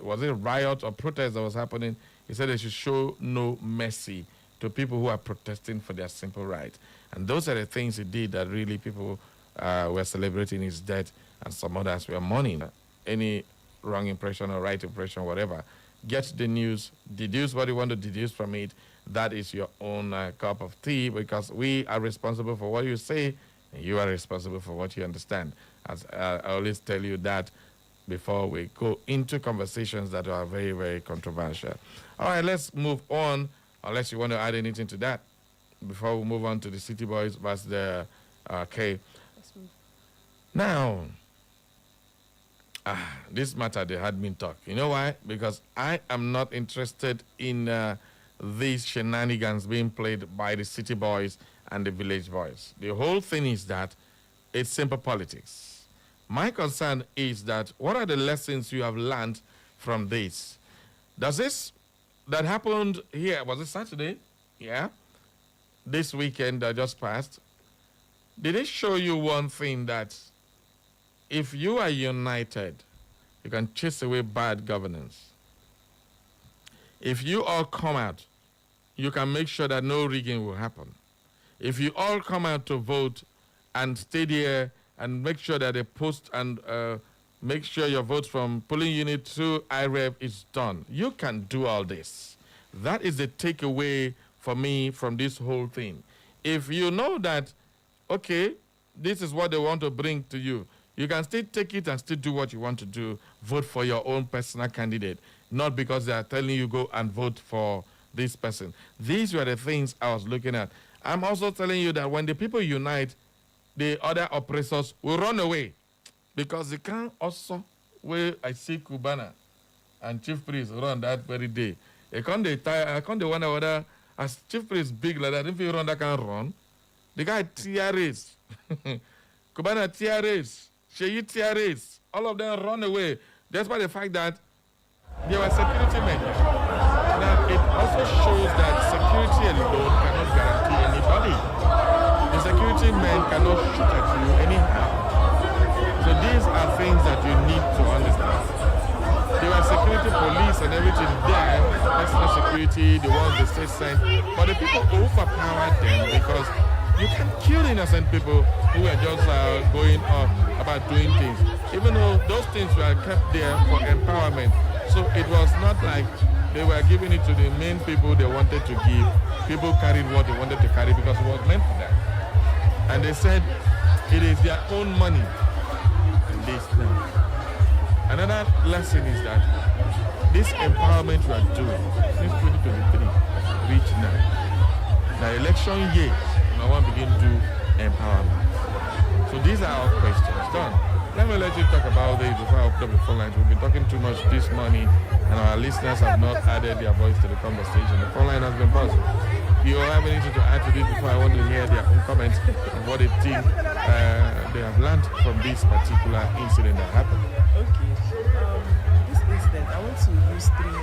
Was it a riot or protest that was happening? He said they should show no mercy to people who are protesting for their simple right. And those are the things he did that really people were celebrating his death, and some others were mourning. Any wrong impression or right impression, whatever. Get the news, deduce what you want to deduce from it. That is your own cup of tea, because we are responsible for what you say, and you are responsible for what you understand. As I always tell you that before we go into conversations that are very, very controversial. All right, let's move on, unless you want to add anything to that before we move on to the City Boys versus the K. Now, this matter, they had me talk. You know why? Because I am not interested in these shenanigans being played by the City Boys and the Village Boys. The whole thing is that it's simple politics. My concern is that what are the lessons you have learned from this? Does this that happened here, was it Saturday? Yeah. This weekend that just passed. Did it show you one thing, that if you are united, you can chase away bad governance? If you all come out you can make sure that no rigging will happen. If you all come out to vote and stay there and make sure that they post and make sure your votes from polling unit to IREV is done, you can do all this. That is the takeaway for me from this whole thing. If you know that, okay, this is what they want to bring to you, you can still take it and still do what you want to do. Vote for your own personal candidate, not because they are telling you go and vote for this person. These were the things I was looking at. I'm also telling you that when the people unite, the other oppressors will run away. Because they can also, where I see Cubana and Chief Priest run that very day. I can't wonder whether as Chief Priest big like that, if you run, that can run. The guy TRS. Cubana TRS. Sheyi TRS. All of them run away. Despite the fact that there were security measures. Now, it also shows that security alone cannot guarantee anybody. The security men cannot shoot at you anyhow. So these are things that you need to understand. There were security police and everything there, personal security, the ones the state sent, but the people overpowered them because you can kill innocent people who are just going off about doing things, even though those things were kept there for empowerment. So it was not like they were giving it to the main people they wanted to give. People carried what they wanted to carry because it was meant for them. And they said it is their own money. And this now. Another lesson is that this empowerment we are doing since 2023 reach now. The election year, now one begin to do empowerment. So these are our questions done. Let me let you talk about this before I open up the phone lines. We've been talking too much this morning, and our listeners have not added their voice to the conversation. The phone line has been buzzing. Do you have anything to add to this before I want to hear their own comments on what they think they have learned from this particular incident that happened? Okay. This incident, I want to use three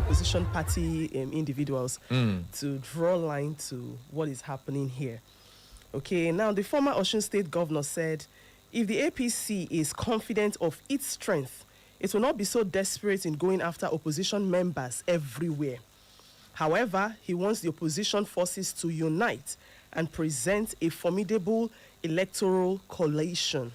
opposition party individuals to draw a line to what is happening here. Okay, now the former Osun State governor said, if the APC is confident of its strength, it will not be so desperate in going after opposition members everywhere. However, he wants the opposition forces to unite and present a formidable electoral coalition.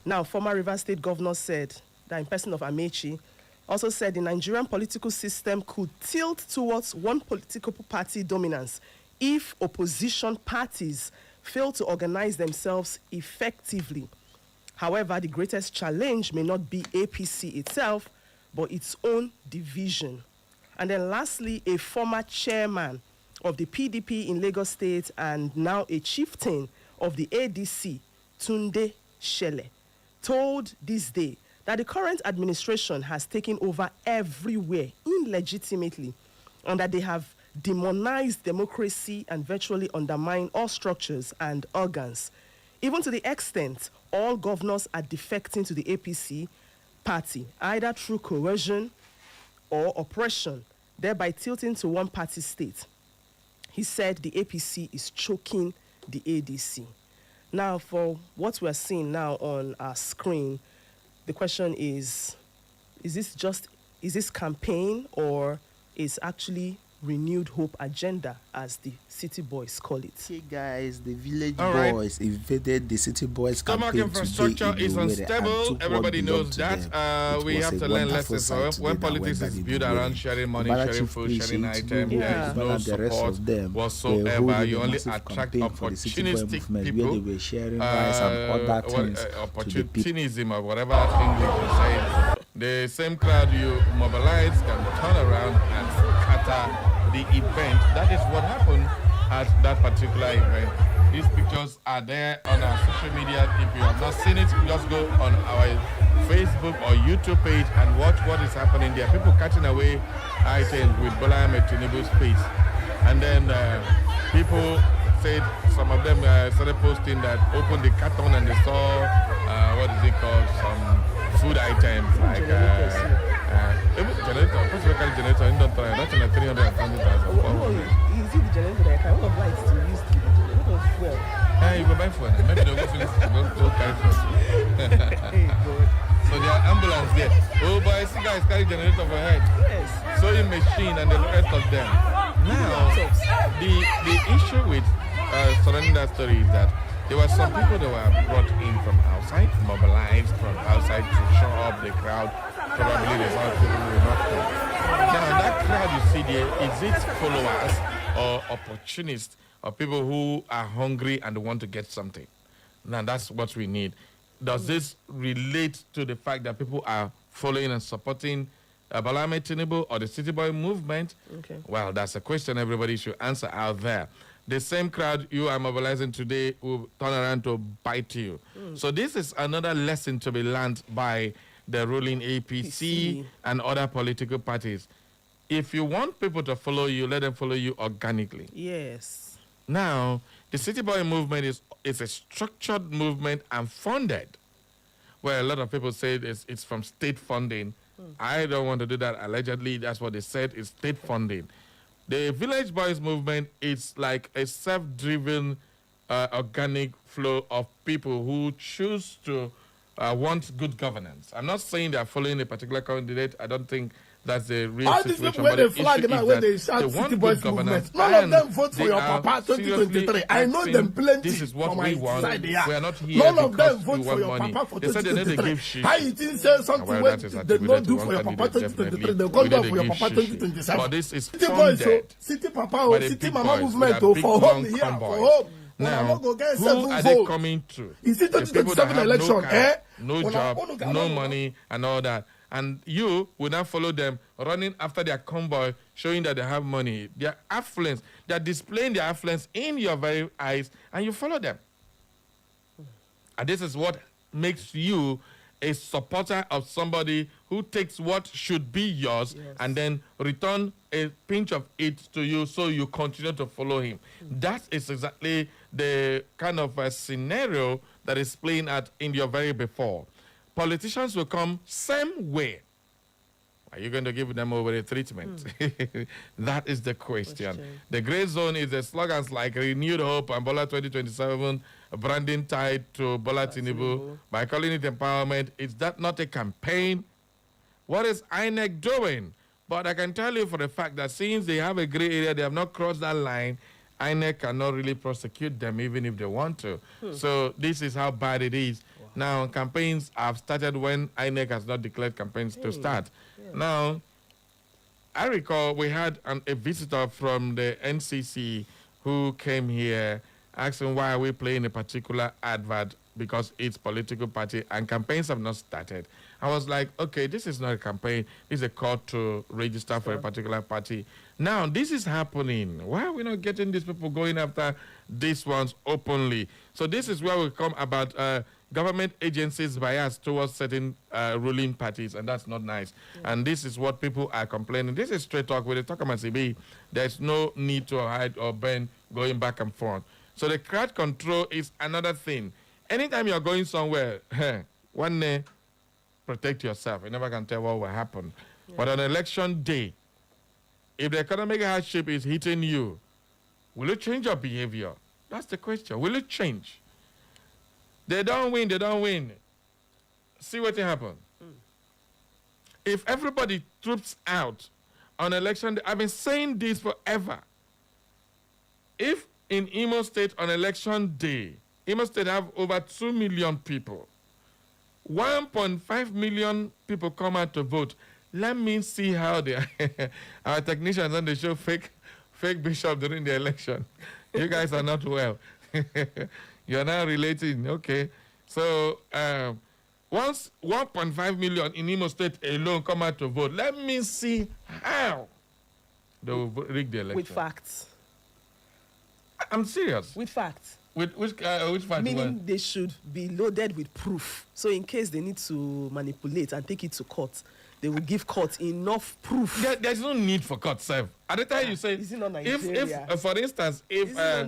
Now, former Rivers State governor said, that in person of Amechi, also said the Nigerian political system could tilt towards one political party dominance if opposition parties fail to organize themselves effectively. However, the greatest challenge may not be APC itself, but its own division. And then lastly, a former chairman of the PDP in Lagos State and now a chieftain of the ADC, Tunde Shele, told This Day that the current administration has taken over everywhere illegitimately and that they have demonized democracy and virtually undermine all structures and organs, even to the extent all governors are defecting to the APC party, either through coercion or oppression, thereby tilting to one party state. He said the APC is choking the ADC. Now, for what we're seeing now on our screen, the question is this campaign or is actually renewed hope agenda, as the city boys call it? Hey guys, the village boys invaded the city boys campaign today. Infrastructure is unstable. Everybody knows that. We have to learn lessons. So when politics is built around sharing money, sharing food, sharing items, there is no support whatsoever. You only attract opportunistic people. They were sharing rice and other things opportunism or whatever English you say. The same crowd you mobilize can turn around and scatter the event. That is what happened at that particular event. These pictures are there on our social media. If you have not seen it, just go on our Facebook or YouTube page and watch what is happening there. People catching away items with Bola Ahmed Tinubu's face. And then people said, some of them started posting that opened the carton and they saw, what is it called, some food items like generator, specifically generator, in that's in the 300,000. Is it the generator that can? What of lights to use to what of fuel? You go buy fuel. Maybe they'll go fill it, go carry fuel. Hey, God. So there are ambulance there. Oh, but I see guys carry generator for head. Yes. sewing machine, and the rest of them. Now, the issue with surrounding that story is that there were some people that were brought in from outside, mobilized from outside to show up the crowd. Probably the amount of people who will not come. Now, that crowd you see there, is it followers or opportunists or people who are hungry and want to get something? Now, that's what we need. Does this relate to the fact that people are following and supporting Balame Tinubu or the City Boy movement? Okay. Well, that's a question everybody should answer out there. The same crowd you are mobilizing today will turn around to bite you. So this is another lesson to be learned by the ruling APC and other political parties. If you want people to follow you, let them follow you organically. Yes. Now, the City Boy movement is a structured movement and funded. Well, a lot of people say it's from state funding. I don't want to do that. Allegedly, that's what they said, is state funding. The Village Boys movement is like a self-driven, organic flow of people who choose to want good governance. I'm not saying they're following a particular candidate. I don't think that's the real all situation. These people where they flag now, when they shout City Boys movement, none of them vote for your papa 2023. I know them plenty. This is what from we my want. side here. We are not here none of them because vote we for your want money. papa for They said they need to 2023. give shit. How you think say something Well, when that is they don't do attributed for your to papa one 2023? They candidate, go definitely. for your We papa need to give 2027. But this is City Boys, funded City Papa, by the City big Mama boys movement with for their big, home long here, convoys. for home. Now, who are they coming to? Is it The people that 2027 have election? no car, no job, no money, and all that. And you will not follow them running after their convoy, showing that they have money. Their affluence, they're displaying their affluence in your very eyes, and you follow them. And this is what makes you a supporter of somebody who takes what should be yours and then return a pinch of it to you so you continue to follow him. That is exactly the kind of scenario that is playing out in your very before. Politicians will come same way. Are you going to give them over a treatment? That is the question. The gray zone is the slogans like renewed hope and Bola 2027 branding tied to Bola Tinubu by calling it empowerment. Is that not a campaign? What is INEC doing? But I can tell you for the fact that since they have a gray area, they have not crossed that line, INEC cannot really prosecute them even if they want to. So this is how bad it is. Now, campaigns have started when INEC has not declared campaigns to start. Now, I recall we had a visitor from the NCC who came here asking why are we playing a particular advert because it's political party and campaigns have not started. I was like, okay, this is not a campaign. This is a call to register for a particular party. Now, this is happening. Why are we not getting these people going after these ones openly? So this is where we come about government agencies bias towards certain ruling parties, and that's not nice. And this is what people are complaining. This is straight talk with the Tokamasibi. There's no need to hide or bend going back and forth. So the crowd control is another thing. Anytime you're going somewhere, one day, protect yourself. You never can tell what will happen. But on election day, if the economic hardship is hitting you, will you change your behavior? That's the question. Will it change? They don't win, they don't win. See what will happen. If everybody troops out on election day, I've been saying this forever. If in Imo State on election day, Imo State have over 2 million people, 1.5 million people come out to vote. Let me see how our technicians on the show fake bishop during the election. You guys are not well. You're now relating. Okay. So once 1.5 million in Imo State alone come out to vote, let me see how they will rig the election. With facts. I'm serious. With facts. Which fact? Meaning they should be loaded with proof. So in case they need to manipulate and take it to court, they will give court enough proof. There's no need for court, sir. At the time you say, is it not Nigeria? if for instance, if Echo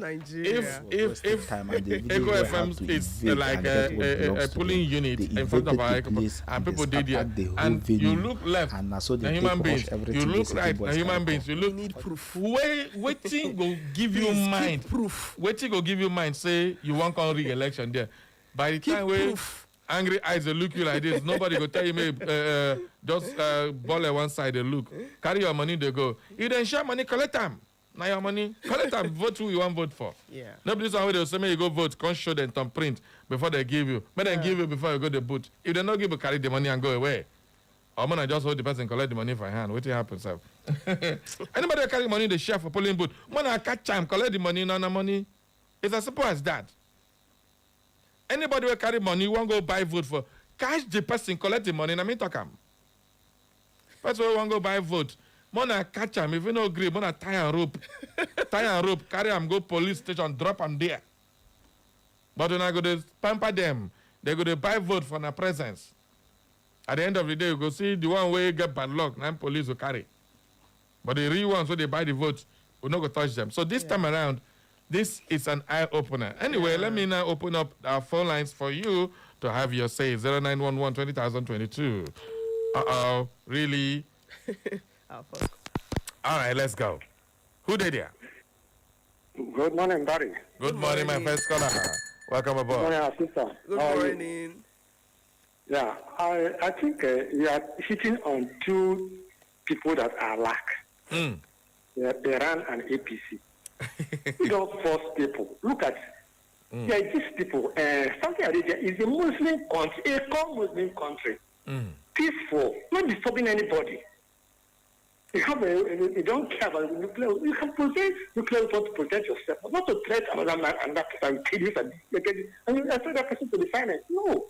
FM is like a polling unit in front of our Echo, and people did it, and you look left, the human beings, you look right, the human beings, you look. Need proof. Waiting go give you mind. Proof. Waiting go give you mind. Say you want to rig election there. By the time we angry eyes they look you like this. Nobody go tell you, maybe just ball at one side they look. Carry your money, they go. You then share money, collect them. Now your money, collect them, vote who you want vote for. Yeah. Nobody's on they'll say, you go vote, can't show them thumb print before they give you. But then give you before you go to boot. If they not give you, carry the money and go away. I'm gonna just hold the person, collect the money for hand. What happens, sir? Anybody that carry money, they share for polling booth. When I catch them, collect the money, no money. It's as simple as that. Anybody will carry money, you won't go buy vote for. Cash the person, collect the money, and I mean talk him. First of all, won't go buy vote. Mona catch him, if you no agree, mona tie and rope. Tie and rope, carry him, go police station, drop him there. But when I go to pamper them, they go to buy vote for their presence. At the end of the day, you go see the one way get bad luck, now police will carry. But the real ones, so they buy the votes, will not go touch them. So this time around, this is an eye-opener. Anyway, let me now open up our phone lines for you to have your say. 0911 20,022. Uh-oh, really? All right, let's go. Who did you? Good morning, Barry. Good morning, my first caller. Welcome aboard. Good morning, sister. Good morning. Yeah, I think you are hitting on two people that are lack. Iran and APC. Don't force people. Look at these people. Saudi Arabia is a Muslim country, a core-Muslim country. Peaceful, not disturbing anybody. You don't care about nuclear. You can protect nuclear to protect yourself, not to threat another man and that person kill you and I that person to define it. No.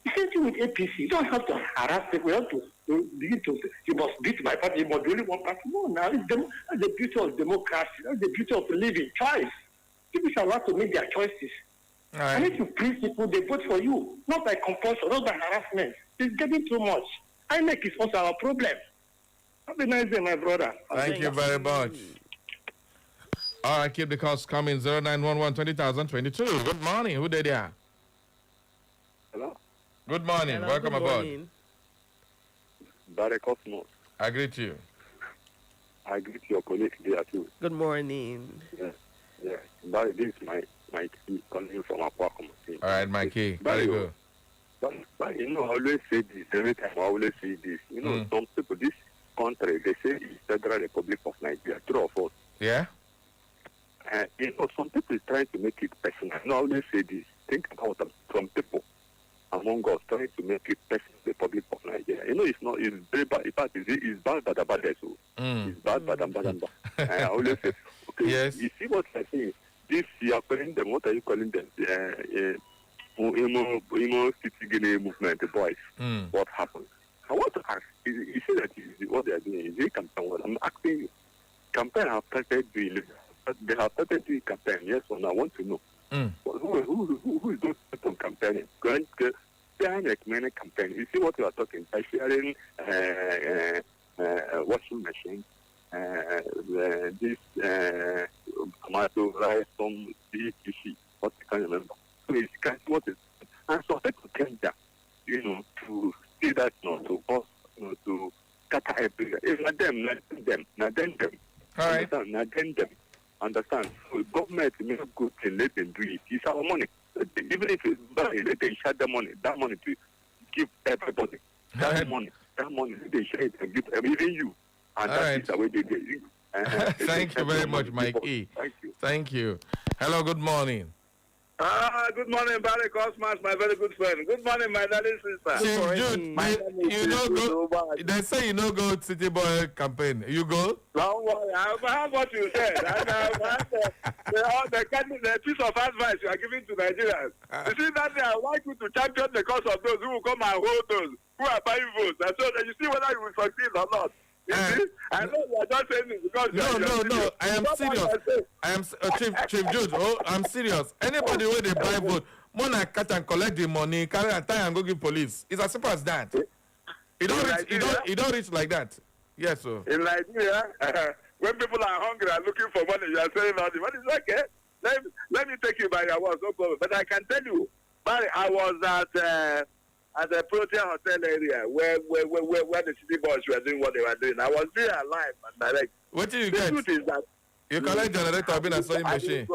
The same thing with APC. You don't have to harass people. You have to begin to, you must beat my party, you must only one party. No, now that's the beauty of democracy. That's the beauty of living. Choice. People are allowed to make their choices. Right. And if you please people, they vote for you. Not by compulsion, not by harassment. It's getting too much. I make it also our problem. Have a nice day, my brother. Thank you very much. All right, keep the calls coming. 0911 20,022. Good morning. Who did there? Hello? Good morning. Hello, welcome good aboard. morning. Barry Cosmos. I greet you. I greet your colleague there too. Good morning. Yeah. Barry, this is my key calling from Aquacom. All right, my key. Very good. But you know, I always say this. Every time I always say this. You know, some people, this country, they say it's Federal Republic of Nigeria. True or false? Yeah. You know, some people is trying to make it personal. I always say this. Think about some people among us trying to make it personal, the Republic of Nigeria. You know, it's not, it's very bad. In fact, it's bad, but so. It's bad, but I always say, okay, yes. You see what I say? This, you are calling them, what are you calling them? Emo City Guinea movement, the boys. What happened? I want to ask, you see that what they are doing is a campaign. Well, I'm asking you, campaign have started doing, they have started doing campaign, yes or no? I want to know. Well, who is those people campaigning? Many campaign. You see what you are talking by sharing washing machine, this tomato, rice, some DTC, what you can remember. So it's kind of what is, and so people came there, you know, to see that, you know, to us, you know, to scatter everywhere. It's not them. All right. Not them. Understand? So government make a good thing, let them do it. It's our money. Even if it's bad, let them share the money. That money to give everybody. That money, they share it and give even you. And all that is the way they do it. Thank you very much, Mike E. Thank you. Hello, good morning. Good morning, Barry Cosmas, my very good friend. Good morning, my darling sister. Jude, you know go. They say you know go City Boy campaign. You go? Don't worry. I have what you said. The piece of advice you are giving to Nigerians. You see that day, I want you to champion the cause of those who will come and hold those who are buying votes. And so that you see whether you will succeed or not. You see? I know you are just saying this because no. I am serious. I am Chief Jude. Oh, I'm serious. Anybody where they buy vote, Mona cut and collect the money, carry and tie and go give police. It's as simple as that. It don't reach like that. Yes, sir. In Nigeria, when people are hungry and looking for money, you are saying nothing. But it's okay. Let me take you by your words, no problem. But I can tell you, Barry, I was at the Protea Hotel area where the city boys were doing what they were doing. I was there alive and direct. What did you get? The truth is that you collect generator, been a sewing machine.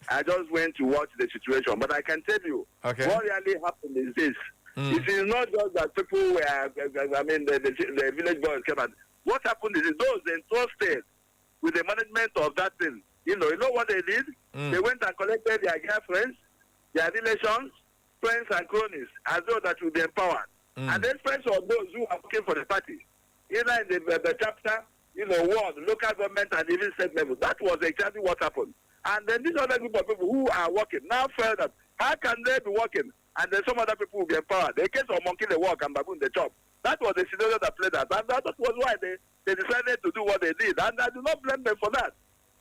I just went to watch the situation. But I can tell you, what really happened is this. It is not just that people were, the village boys came out. What happened is those entrusted with the management of that thing, you know what they did? They went and collected their girlfriends, their relations, friends and cronies, as though that would be empowered. And then friends of those who are working for the party, either in the chapter, ward, local government, and even state level. That was exactly what happened. And then this other group of people who are working now felt that, how can they be working? And then some other people will be empowered. The case of monkey they work and baboon they chop. That was the scenario that played out. And that was why they decided to do what they did. And I do not blame them for that.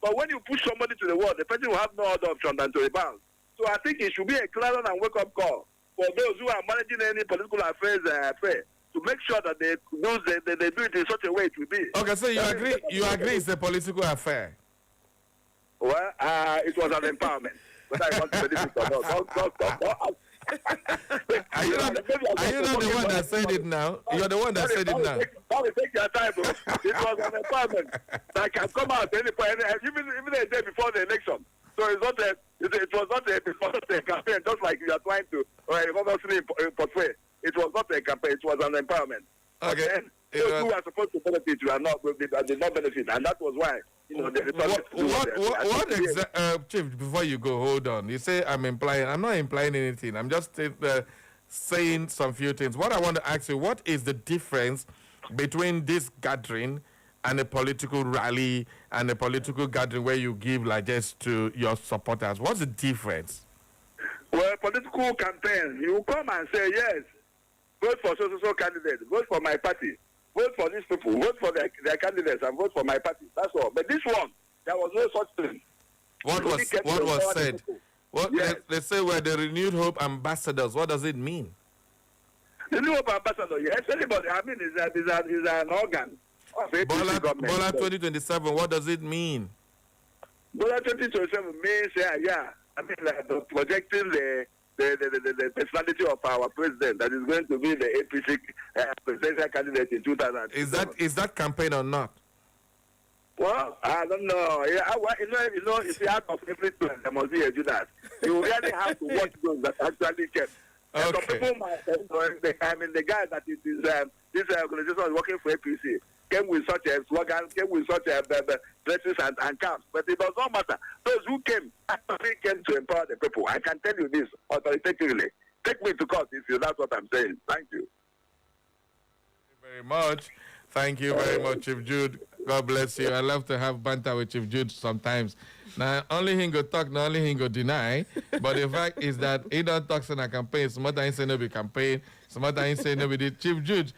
But when you push somebody to the wall, the person will have no other option than to rebound. So I think it should be a clarion and wake-up call for those who are managing any political affairs to make sure that they do it in such a way it will be. Okay, so you agree it's a political affair? Well, it was an empowerment. Whether I want to believe it or not. Are you not the one that said it now? You're the one that said it now. Take your time, bro. It was an empowerment that can come out any point, even a day before the election. So it was not before the campaign, just like you are trying to portray. It was not a campaign, it was an empowerment. Okay. Those who are supposed to benefit did not benefit, and that was why. Chief, before you go, hold on. You say I'm not implying anything. I'm just saying some few things. What I want to ask you, what is the difference between this gathering and a political rally and a political gathering where you give largesse to your supporters? What's the difference? Well, political campaign, you come and say, yes, vote for so candidate, vote for my party. Vote for these people, vote for their candidates, and vote for my party. That's all. But this one, there was no such thing. What was said? They say we're the Renewed Hope ambassadors. What does it mean? The Renewed Hope ambassador, yes, anybody. I mean, is an organ. Bola 2027, what does it mean? Bola 2027 means, projecting the personality of our president that is going to be the APC presidential candidate in 2000. Is that campaign or not? Well, I don't know. If you out of every plan, there must be a Judas. You really have to watch those that actually can. Okay. Some people might, the guy that this organization is working for APC came with such a slogan, came with such a dresses and caps, but it does not matter. Those who came actually came to empower the people. I can tell you this authoritatively. Take me to court if that's what I'm saying. Thank you. Thank you very much, Chief Jude. God bless you. I love to have banter with Chief Jude sometimes. Now, only he go talk, not only he go deny. But the fact is that he don't talk in a campaign. Some other say no be campaign. Some other say no be the Chief Jude.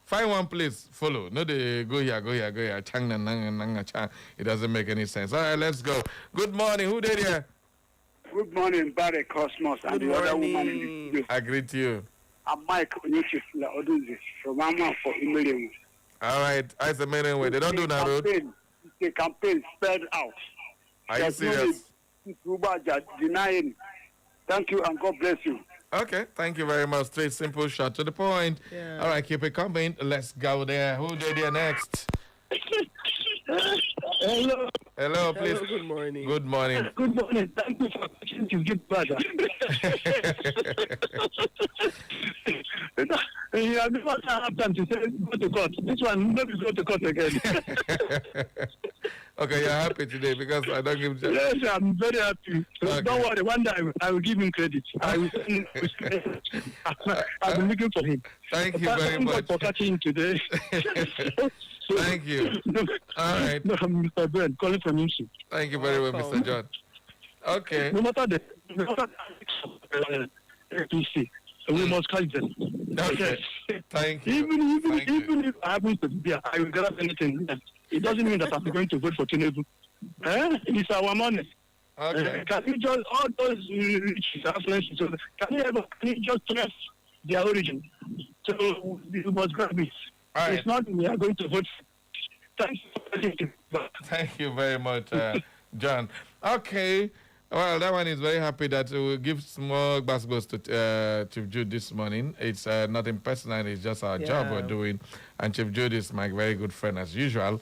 Find one place, follow. No, they go here. Chang nang chang. It doesn't make any sense. All right, let's go. Good morning. Who did here? Good morning, Barry Cosmos and the other woman in the studio. I greet you. I'm Mike Onyuchi Odunzi from Amma for Imelium. All right, I say anyway. They don't do that road. The campaign spread out. Are you serious? Denying. Thank you and God bless you. Okay, thank you very much. Straight, simple, short to the point. Yeah. All right, keep it coming. Let's go there. Who did here next? Hello. Hello, please. Hello, good morning. Good morning. Good morning. Thank you for watching to get better. You have never had time to say go to court. This one, maybe go to court again. Okay, you're happy today because I don't give you. Yes, I'm very happy. Okay. Don't worry, one day I will give him credit. I will I've been looking for him. Thank you very much for catching him today. Thank you. All right. No, Mr. Ben, calling from Nimsu. Thank you very much, Mr. John. Okay. No matter the APC, we must catch them. Okay. Thank you. Even if I happen to be here, I will grab anything. It doesn't mean that I'm going to vote for Tinubu. It's our money. Okay. Can you just, all those influences, can you just trust their origin? So you must grab it. Right. It's not we are going to vote. Thank you very much, John. Okay. Well, that one is very happy that we will give small basketballs to Chief Jude this morning. It's nothing personal. It's just our job we're doing. And Chief Jude is my very good friend as usual.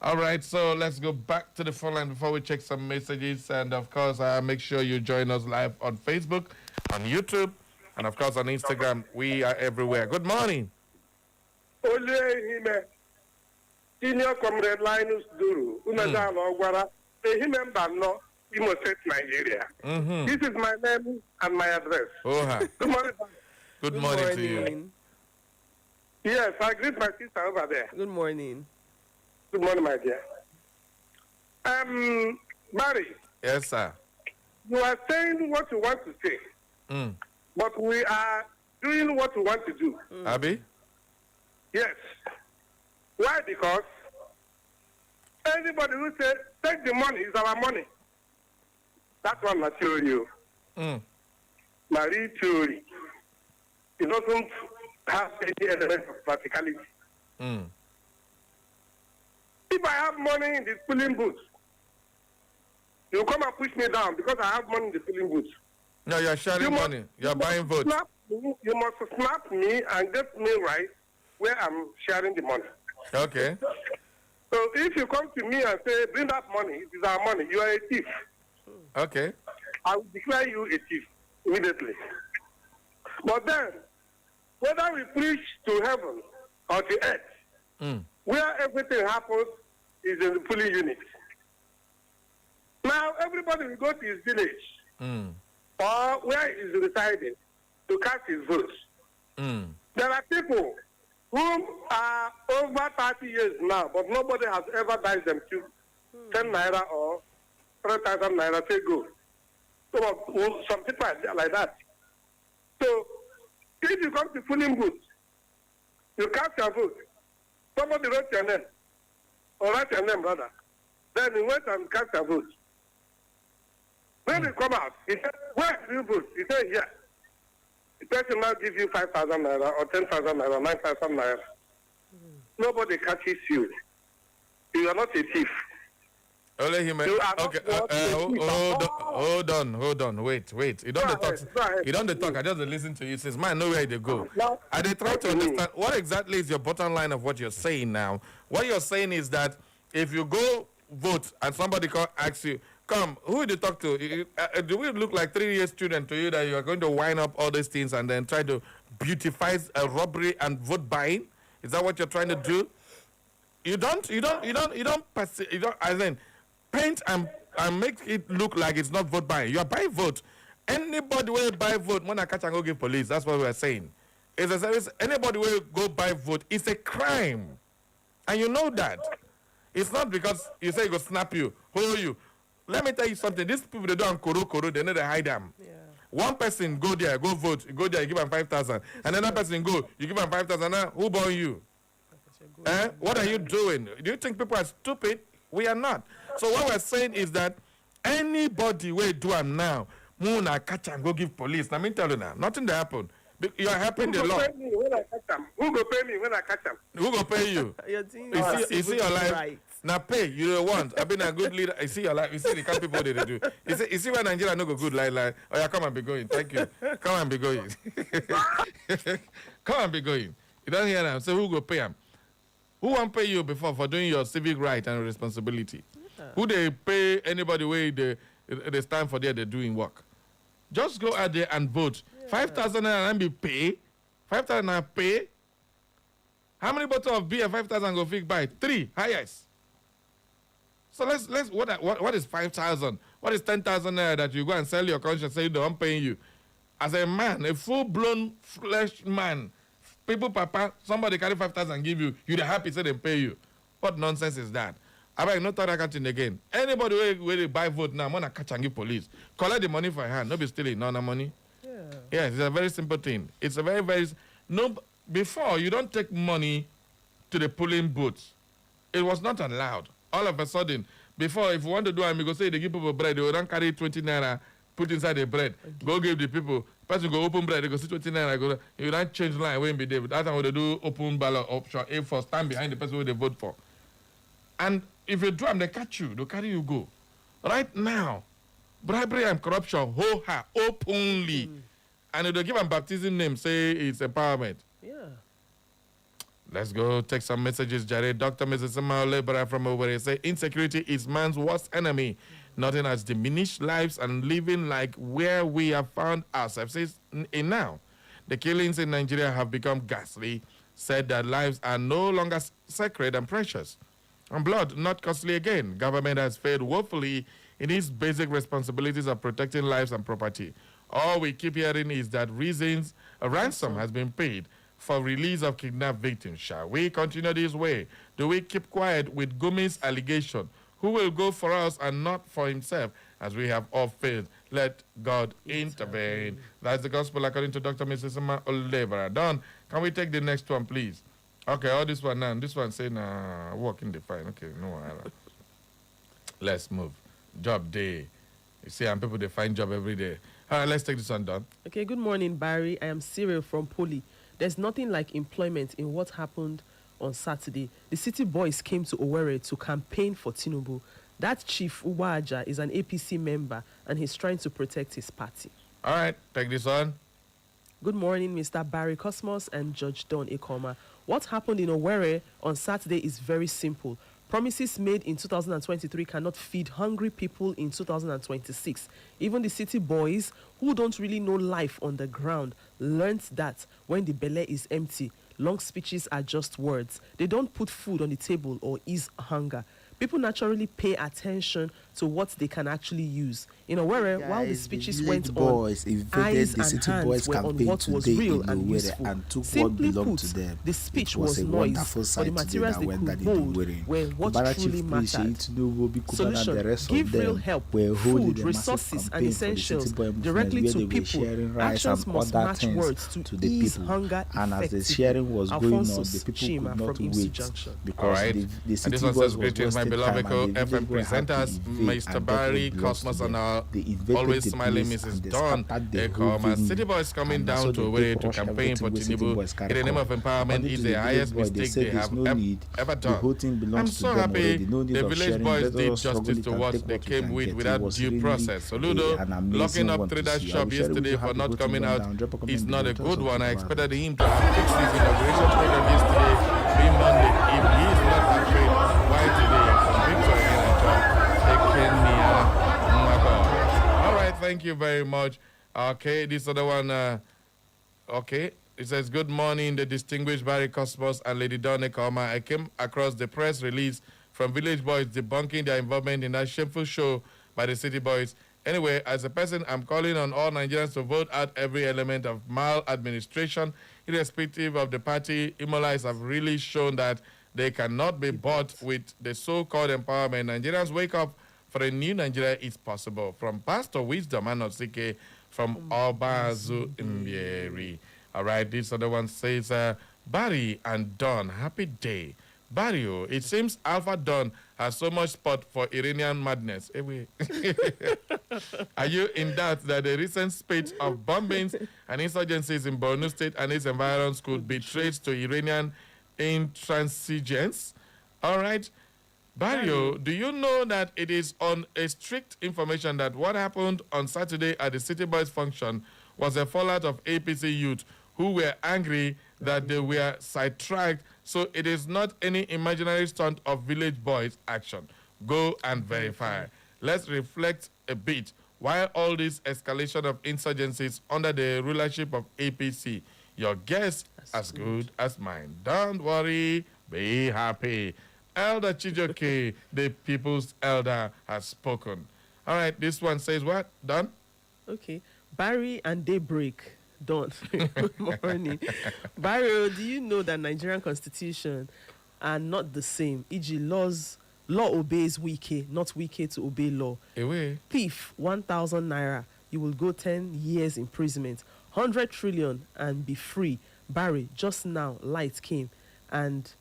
All right, so let's go back to the phone line before we check some messages. And, of course, make sure you join us live on Facebook, on YouTube, and, of course, on Instagram. We are everywhere. Good morning. Senior Comrade Linus Duru, Imo State, Nigeria. This is my name and my address. Good morning. Good morning to you. Yes, I greet my sister over there. Good morning. Good morning, my dear. Barry. Yes, sir. You are saying what you want to say, but we are doing what we want to do. Abby? Yes. Why? Because anybody who says, take the money, is our money. That's what I'm telling you. Marie theory. It doesn't have any element of practicality. If I have money in the polling booth, you come and push me down because I have money in the polling booth. No, you're sharing money. You're buying votes. You must snap me and get me right where I'm sharing the money. Okay. So if you come to me and say, bring that money, it is our money, you are a thief. Okay. I will declare you a thief immediately. But then, whether we preach to heaven or to earth, where everything happens is in the polling unit. Now, everybody will go to his village or where he is residing to cast his votes. There are people who are over 30 years now, but nobody has ever died them to 10 naira or 3,000 naira say go. So some people are like that. So if you come to polling booth, you cast your vote. Somebody wrote your name, or write your name rather. Then you went and cast your vote. When you come out, he said, where do you vote? He said, yeah. The person now give you 5,000 naira or 10,000 naira, 9,000 naira. Nobody catches you. You are not a thief. Only him. Okay. Hold on. Wait. You don't talk. You don't talk. I just listen to you. Says, man, know where they go. I they try to understand what exactly is your bottom line of what you're saying now. What you're saying is that if you go vote and somebody asks you, come, who do you talk to? Do we look like 3-year student to you that you are going to wind up all these things and then try to beautify a robbery and vote buying? Is that what you're trying to do? You don't paint and make it look like it's not vote buying. You are buying vote. Anybody will buy vote when I catch and go give police. That's what we are saying. It's a service. Anybody will go buy vote. It's a crime. And you know that. It's not because you say it will snap you, hold you. Let me tell you something. These people, they don't koro, they know they hide them. Yeah. One person go there, go vote. You go there, you give them 5,000. And another person go, you give them 5,000. Who born you? What are you doing? Do you think people are stupid? We are not. So what we're saying is that anybody will do them now, Muna catch and go give police. Now, me tell you now, nothing to happen. You are helping the law. Who go pay me when I catch them? Who go pay you? You see your life. Right. Now pay, you don't want. I've been a good leader. You see your life. You see the kind of people they do. You see when Nigeria no go good like. Oh yeah, come and be going. Thank you. Come and be going. Come and be going. You don't hear them. So who go pay them? Who won't pay you before for doing your civic right and responsibility? Yeah. Who they pay anybody where they stand for there, they're doing work. Just go out there and vote. Yeah. 5,000 and be pay. 5,000 and pay. How many bottles of beer 5,000 go fix by? 3, highest. So let's what is 5,000? What is 10,000 that you go and sell your conscience say no, I'm paying you? As a man, a full-blown flesh man, people, papa, somebody carry 5,000 and give you, you're happy say they pay you. What nonsense is that? I beg not talk accounting again. Anybody where they buy vote now, I'm gonna catch and give police. Collect the money for your hand. No be stealing, no money. Yeah. Yes, it's a very simple thing. It's a very no. Before you don't take money to the polling booth. It was not allowed. All of a sudden, before if you want to do amigo, say they give people bread, they will don't carry 20 naira, put inside the bread. Okay. Go give the people. Person go open bread, they go see 20 naira, go. You don't change line when be there. That's how they do open ballot option A for stand behind the person who they vote for. And if you do them, they catch you, they carry you go. Right now, bribery and corruption, openly. And if they give them baptism name, say it's empowerment. Yeah. Let's go take some messages, Jared. Dr. Mrs. Samuel Lebra from OWERRI say insecurity is man's worst enemy. Nothing has diminished lives and living like where we have found ourselves in now. The killings in Nigeria have become ghastly, said that lives are no longer sacred and precious. And blood, not costly again. Government has failed woefully in its basic responsibilities of protecting lives and property. All we keep hearing is that a ransom has been paid for release of kidnapped victims. Shall we continue this way? Do we keep quiet with Gumi's allegation? Who will go for us and not for himself, as we have all failed? Let God intervene. That's the gospel according to Dr. Mrs. Emma Olivera. Don, can we take the next one, please? Okay, all this one now. This one saying, walking the fine. Okay, no. Let's move. Job day. You see, and people, they find job every day. All right, let's take this one, Don. Okay, good morning, Barry. I am Cyril from Poli. There's nothing like employment in what happened on Saturday. The city boys came to OWERRI to campaign for Tinubu. That chief, Uwaja, is an APC member, and he's trying to protect his party. All right, take this on. Good morning, Mr. Barry Cosmos and Judge Don Ekoma. What happened in OWERRI on Saturday is very simple. Promises made in 2023 cannot feed hungry people in 2026. Even the city boys, who don't really know life on the ground, learned that when the belly is empty, long speeches are just words. They don't put food on the table or ease hunger. People naturally pay attention to what they can actually use. In OWERRI, while the speeches went on, eyes and hands were on what was real and useful. Simply put, the speech was noise, but the materials they could hold were what truly mattered. Solution: give real help, food, resources, and essentials directly to people. Actions must match words to ease hunger effectively. Alfonso Chima from IMSU Junction. All right. And this one says, greetings, my beloved FM presenters, Mr. Barry, Cosmos, and our always smiling Mrs. Dawn Ekoma. City boys coming down to OWERRI to campaign for Tinubu in the name of empowerment is the highest mistake they have ever done. I'm so happy the village boys did justice to what they came with without due process. Soludo locking up Trader's shop yesterday for not coming out is not a good one. I expected him to have fixed his inauguration program yesterday, being Monday. If he is not afraid, why today? All right, thank you very much. Okay, this other one, okay, it says, good morning, the distinguished Barry Cosmos and Lady Dawn Ekoma. I came across the press release from Village Boys debunking their involvement in that shameful show by the City Boys. Anyway, as a person, I'm calling on all Nigerians to vote out every element of maladministration, irrespective of the party. Imolais have really shown that they cannot be bought with the so-called empowerment. Nigerians wake up, for a new Nigeria is possible. From Pastor Wisdom Anosike from Obazu Mbieri. All right, this other one says, Barry and Don, happy day. Barry, it seems Alpha Don has so much spot for Iranian madness. Are you in doubt that the recent spate of bombings and insurgencies in Borno State and its environs could be traced to Iranian intransigence? All right. Barrio, do you know that it is on a strict information that what happened on Saturday at the City Boys function was a fallout of APC youth who were angry that they were sidetracked, so it is not any imaginary stunt of Village Boys action. Go and verify. Let's reflect a bit. Why all this escalation of insurgencies under the rulership of APC? Your guess as good as mine. Don't worry, be happy. Elder Chijoke, the people's elder, has spoken. All right, this one says what? Done? Okay. Barry and Daybreak. Done. Good morning. Barry, do you know that Nigerian constitution are not the same? E.g., law obeys Wike, not Wike to obey law. Away. Thief, 1,000 naira. You will go 10 years imprisonment. 100 trillion and be free. Barry, just now, light came. And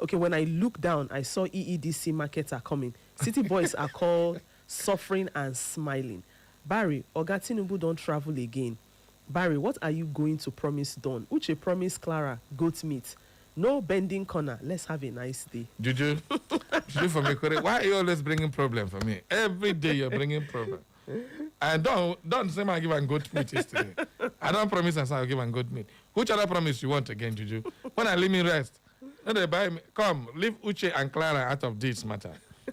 okay, when I look down, I saw EEDC marketer coming. City boys are called suffering and smiling. Barry, Oga Tinubu don't travel again. Barry, what are you going to promise Dawn? Uche promised Clara goat meat. No bending corner. Let's have a nice day. Juju, for me, why are you always bringing problem for me? Every day you're bringing problem. And don't say I give a goat meat yesterday. I don't promise I will give a goat meat. Which other promise you want again, Juju? When I leave me rest. No, they buy me. Come, leave Uche and Clara out of this matter.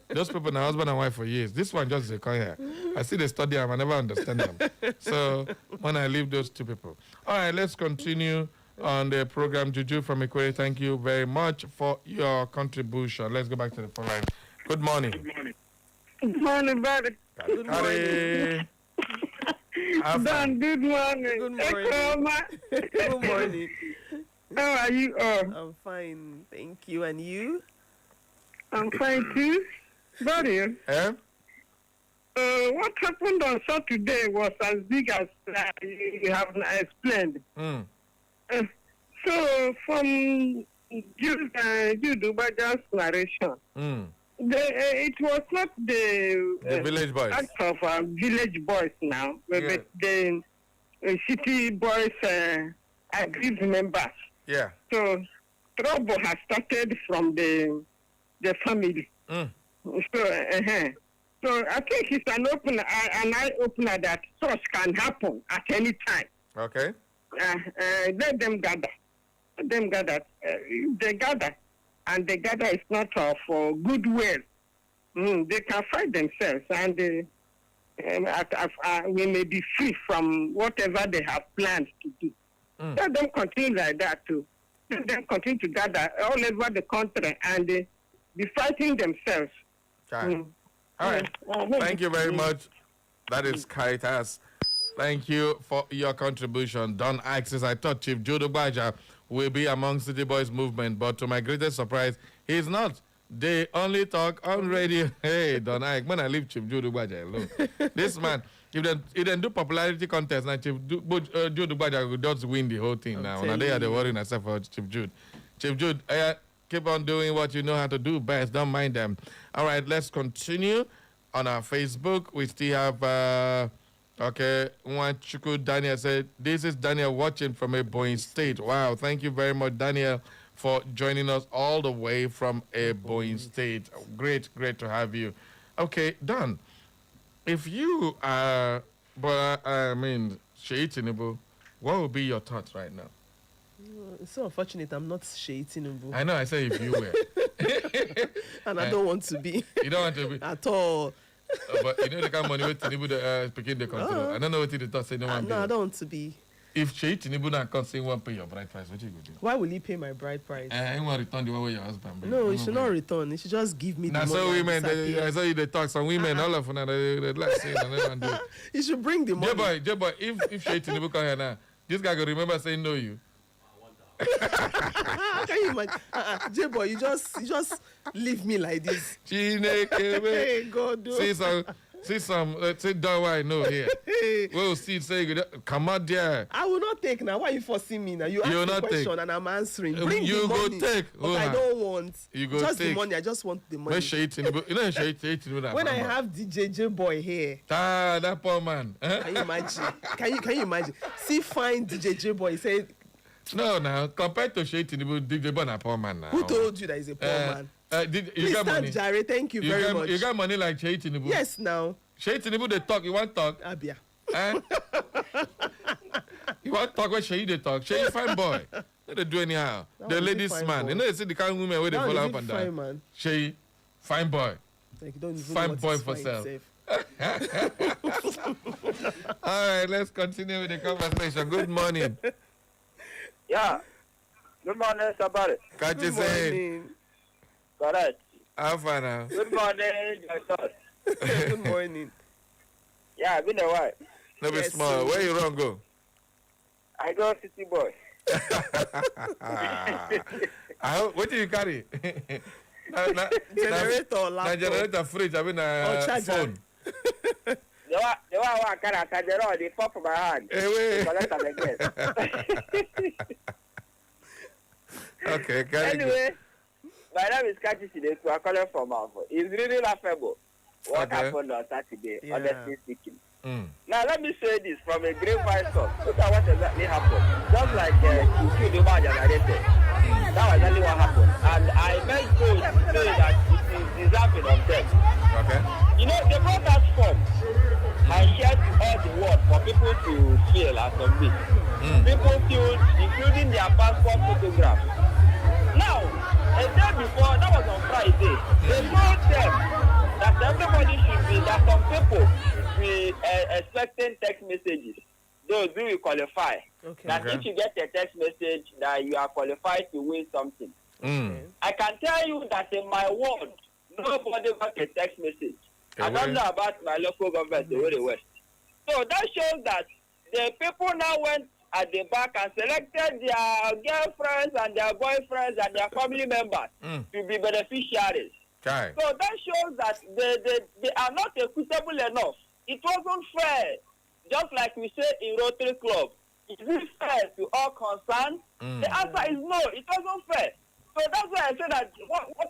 Those people are husband and wife for years. This one just a come here. I see they study them, I never understand them. So when I leave those two people. All right, let's continue on the program. Juju from Equity, thank you very much for your contribution. Let's go back to the phone line. Good morning. Good morning, buddy. Good morning. Dan, good morning. Good morning. Good morning. How are you all? I'm fine, thank you. And you? I'm fine too. Buddy, what happened on Saturday was as big as you have explained. So, from Jude Baja's narration, it was not the village boys. Act of village boys now, but the city boys agreed members. Yeah. So trouble has started from the family. So so I think it's an eye opener that such can happen at any time. Okay. Let them gather. Let them gather. They gather, and they gather is not for goodwill. They can fight themselves, and we may be free from whatever they have planned to do. Let them continue like that too. Let them continue to gather all over the country and be fighting themselves. All right. Thank you very much. That is Kaitas. Thank you for your contribution. Don Axis, I thought Chief Jude Baja will be among City Boys movement, but to my greatest surprise, he's not. They only talk on radio. Hey, Don Ike, when I leave Chief Jude Baja alone. This man, if they do popularity contest, now Chief Jude Baja will just win the whole thing now. Now they are the worrying myself for Chief Jude. Chief Jude, keep on doing what you know how to do best. Don't mind them. All right, let's continue. On our Facebook, we still have, Nwachuku Daniel said, this is Daniel watching from Ebonyi State. Wow, thank you very much, Daniel, for joining us all the way from Ebonyi State. Great to have you. Okay, Don, if you are, Sheyi Tinubu, what would be your thoughts right now? It's so unfortunate I'm not Sheyi Tinubu. I know, I say if you were. And I don't want to be. You don't want to be? At all. But you know the kind of money with Tinubu speaking the control. I don't know what the thought say no one. No, I don't want to be. If Sheyi Tinubu not come say one pay your bride price, what you go do? Why will he pay my bride price? I want to return the one with your husband. No, he should not return. He should just give me the money. So women, I saw you they talk. Some women, all of them, they like saying and they do. He should bring the money. J-boy, if Sheyi Tinubu come here now, this guy will remember saying no you. Can you imagine? J-boy, you just leave me like this. Hey, God, do. See some, sit down where I know here. We'll see, say, come out there. I will not take now. Why are you forcing me now? You ask the question and I'm answering. Bring you the money. Go take. But I don't want. You go just take. The money. I just want the money. When I have DJ J-boy here. That poor man. Can you imagine? Can you imagine? See, fine DJ J-boy. He said, no, now, compared to Sheyi Tinubu, DJ Bon a poor man now. Who told you that he's a poor man? You got money? Jare, thank you very much. You got money like Sheyi Tinubu? Yes, now. Sheyi Tinubu, they talk. You want talk? Abia. You want talk when Sheyi they talk? Sheyi fine boy. They do anyhow. The ladies man. Boy. You know they see the kind of women where they follow up and down. Sheyi, fine boy. Like you don't even fine boy for self. All right, let's continue with the conversation. Good morning. Yeah. Good morning, somebody. Can't you say? Correct. How far now? Good morning, Doctor. Good morning. Yeah, been a while. No be small. Where you run go? I go City Boy. What do you carry? Generator, laptop. Generator, fridge. I mean, phone. The one I can't charge they pop from my hand. Hey, okay, anyway, my name is Kachi Sideku. I'm calling from Alpha. It's really laughable what happened on Saturday, honestly speaking. Now, let me say this from a grapevine source. Look at what exactly happened. Just like you do my generator. That was exactly what happened. And I meant to say that it is deserving of death. Okay. You know, the broadcast form has shared all the world for people to fill and submit. People filled, including their passport photographs. Now, a day before, that was on Friday, they told them that everybody should be, that some people be expecting text messages. Those who will qualify. Okay. That if you get a text message that you are qualified to win something. I can tell you that in my ward, nobody got a text message. I don't know about my local government, the OWERRI West. So that shows that the people now went at the back and selected their girlfriends and their boyfriends and their family members to be beneficiaries. Okay. So that shows that they are not equitable enough. It wasn't fair. Just like we say in Rotary Club, is it fair to all concerned? The answer is no, it wasn't fair. So that's why I said that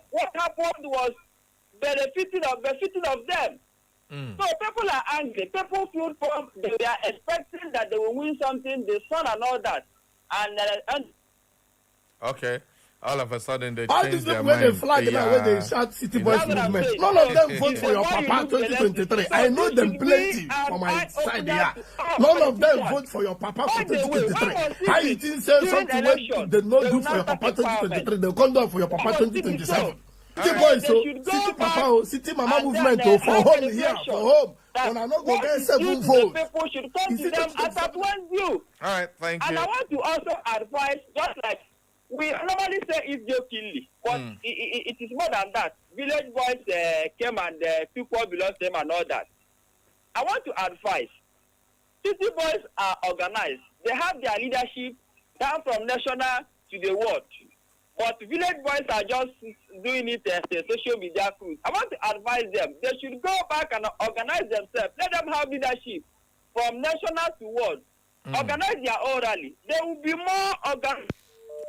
what happened was benefiting of them. So people are angry. People feel they are expecting that they will win something, the sun and all that. And okay. All of a sudden they all change their when mind. they flag now, when they shout City Boys movement, none of them vote for your papa 2023. I know them plenty on my side here. None of them vote for your papa for 2023. How you think say something when they not do for your papa 2023, they come down for your papa 2027? City Boys, so City Papa, City Mama movement, for home here, for home. When I not go get 7 votes. People should come to them as at one view. All right, thank you. And I want to also advise, just like we normally say it's jokingly, but it is more than that. Village boys came and took what belongs to them and all that. I want to advise, City Boys are organized. They have their leadership down from national to the world. But village boys are just doing it as a social media cruise. I want to advise them. They should go back and organize themselves. Let them have leadership from national to world. Organize their own rally. There will be more organized.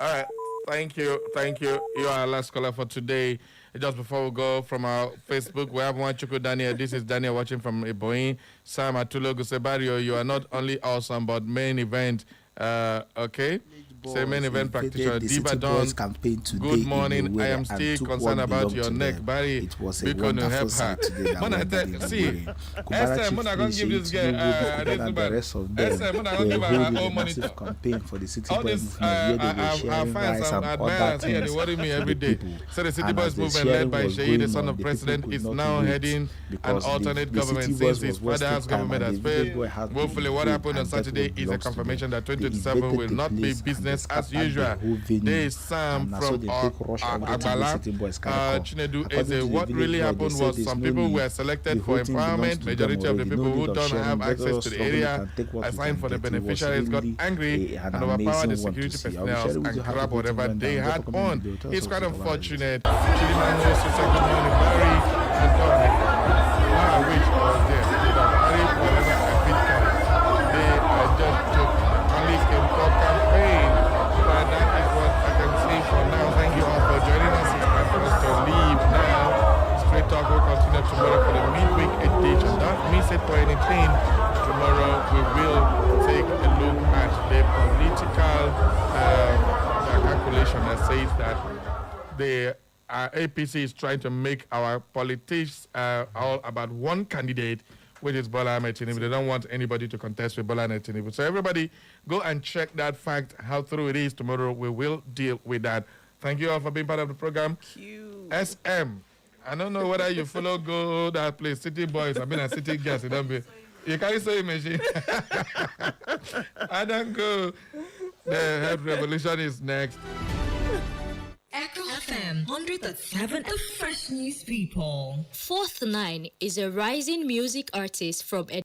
All right. Thank you. Thank you. You are our last caller for today. Just before we go from our Facebook, we have one Chuku Daniel. This is Daniel watching from Iboyin. Sam Atulo Gusebario, you are not only awesome, but main event. Okay. Say main event practitioner. Diva Don, good morning. I am still concerned about your neck. Barry, it was a wonderful help her. See, Esther, I'm going to give this girl Esther, I'm going to give her her own monitor. Campaign for the City all Boys this, movement. I find some admirers here. They worry me every day. So the City Boys movement led by Sheyi, the son of the president, is now heading an alternate government since his father's government has failed. Hopefully what happened on Saturday is a confirmation that 2027 will not be business as usual. There is Sam from Agbala. Chinedu Eze. What really happened was some people were selected for empowerment. Majority of the people who don't have access to the area assigned for the beneficiaries got angry and overpowered the security personnel and grabbed whatever they had on. It's quite unfortunate. Chilimango, Susa, good morning, Barry. And Dominic. Now I wish I was there. Barry, whatever I fit carry. They are just joking. Only came for campaign. But that is what I can say for now. Thank you all for joining us. It's time for us to leave now. Straight Talk will continue tomorrow for the midweek edition. Don't miss it for anything. Tomorrow we will take a look at the political calculation that says that the APC is trying to make our politics all about one candidate, which is Bola Ahmed Tinubu. They don't want anybody to contest with Bola Ahmed Tinubu. So everybody go and check that fact, how true it is. Tomorrow we will deal with that. Thank you all for being part of the program. SM. I don't know whether you follow go that place, City Boys. I mean, a City Girls. You can't say machine. I don't go. The health revolution is next. Echo FM 100.7, the fresh news people. Fourth Nine is a rising music artist from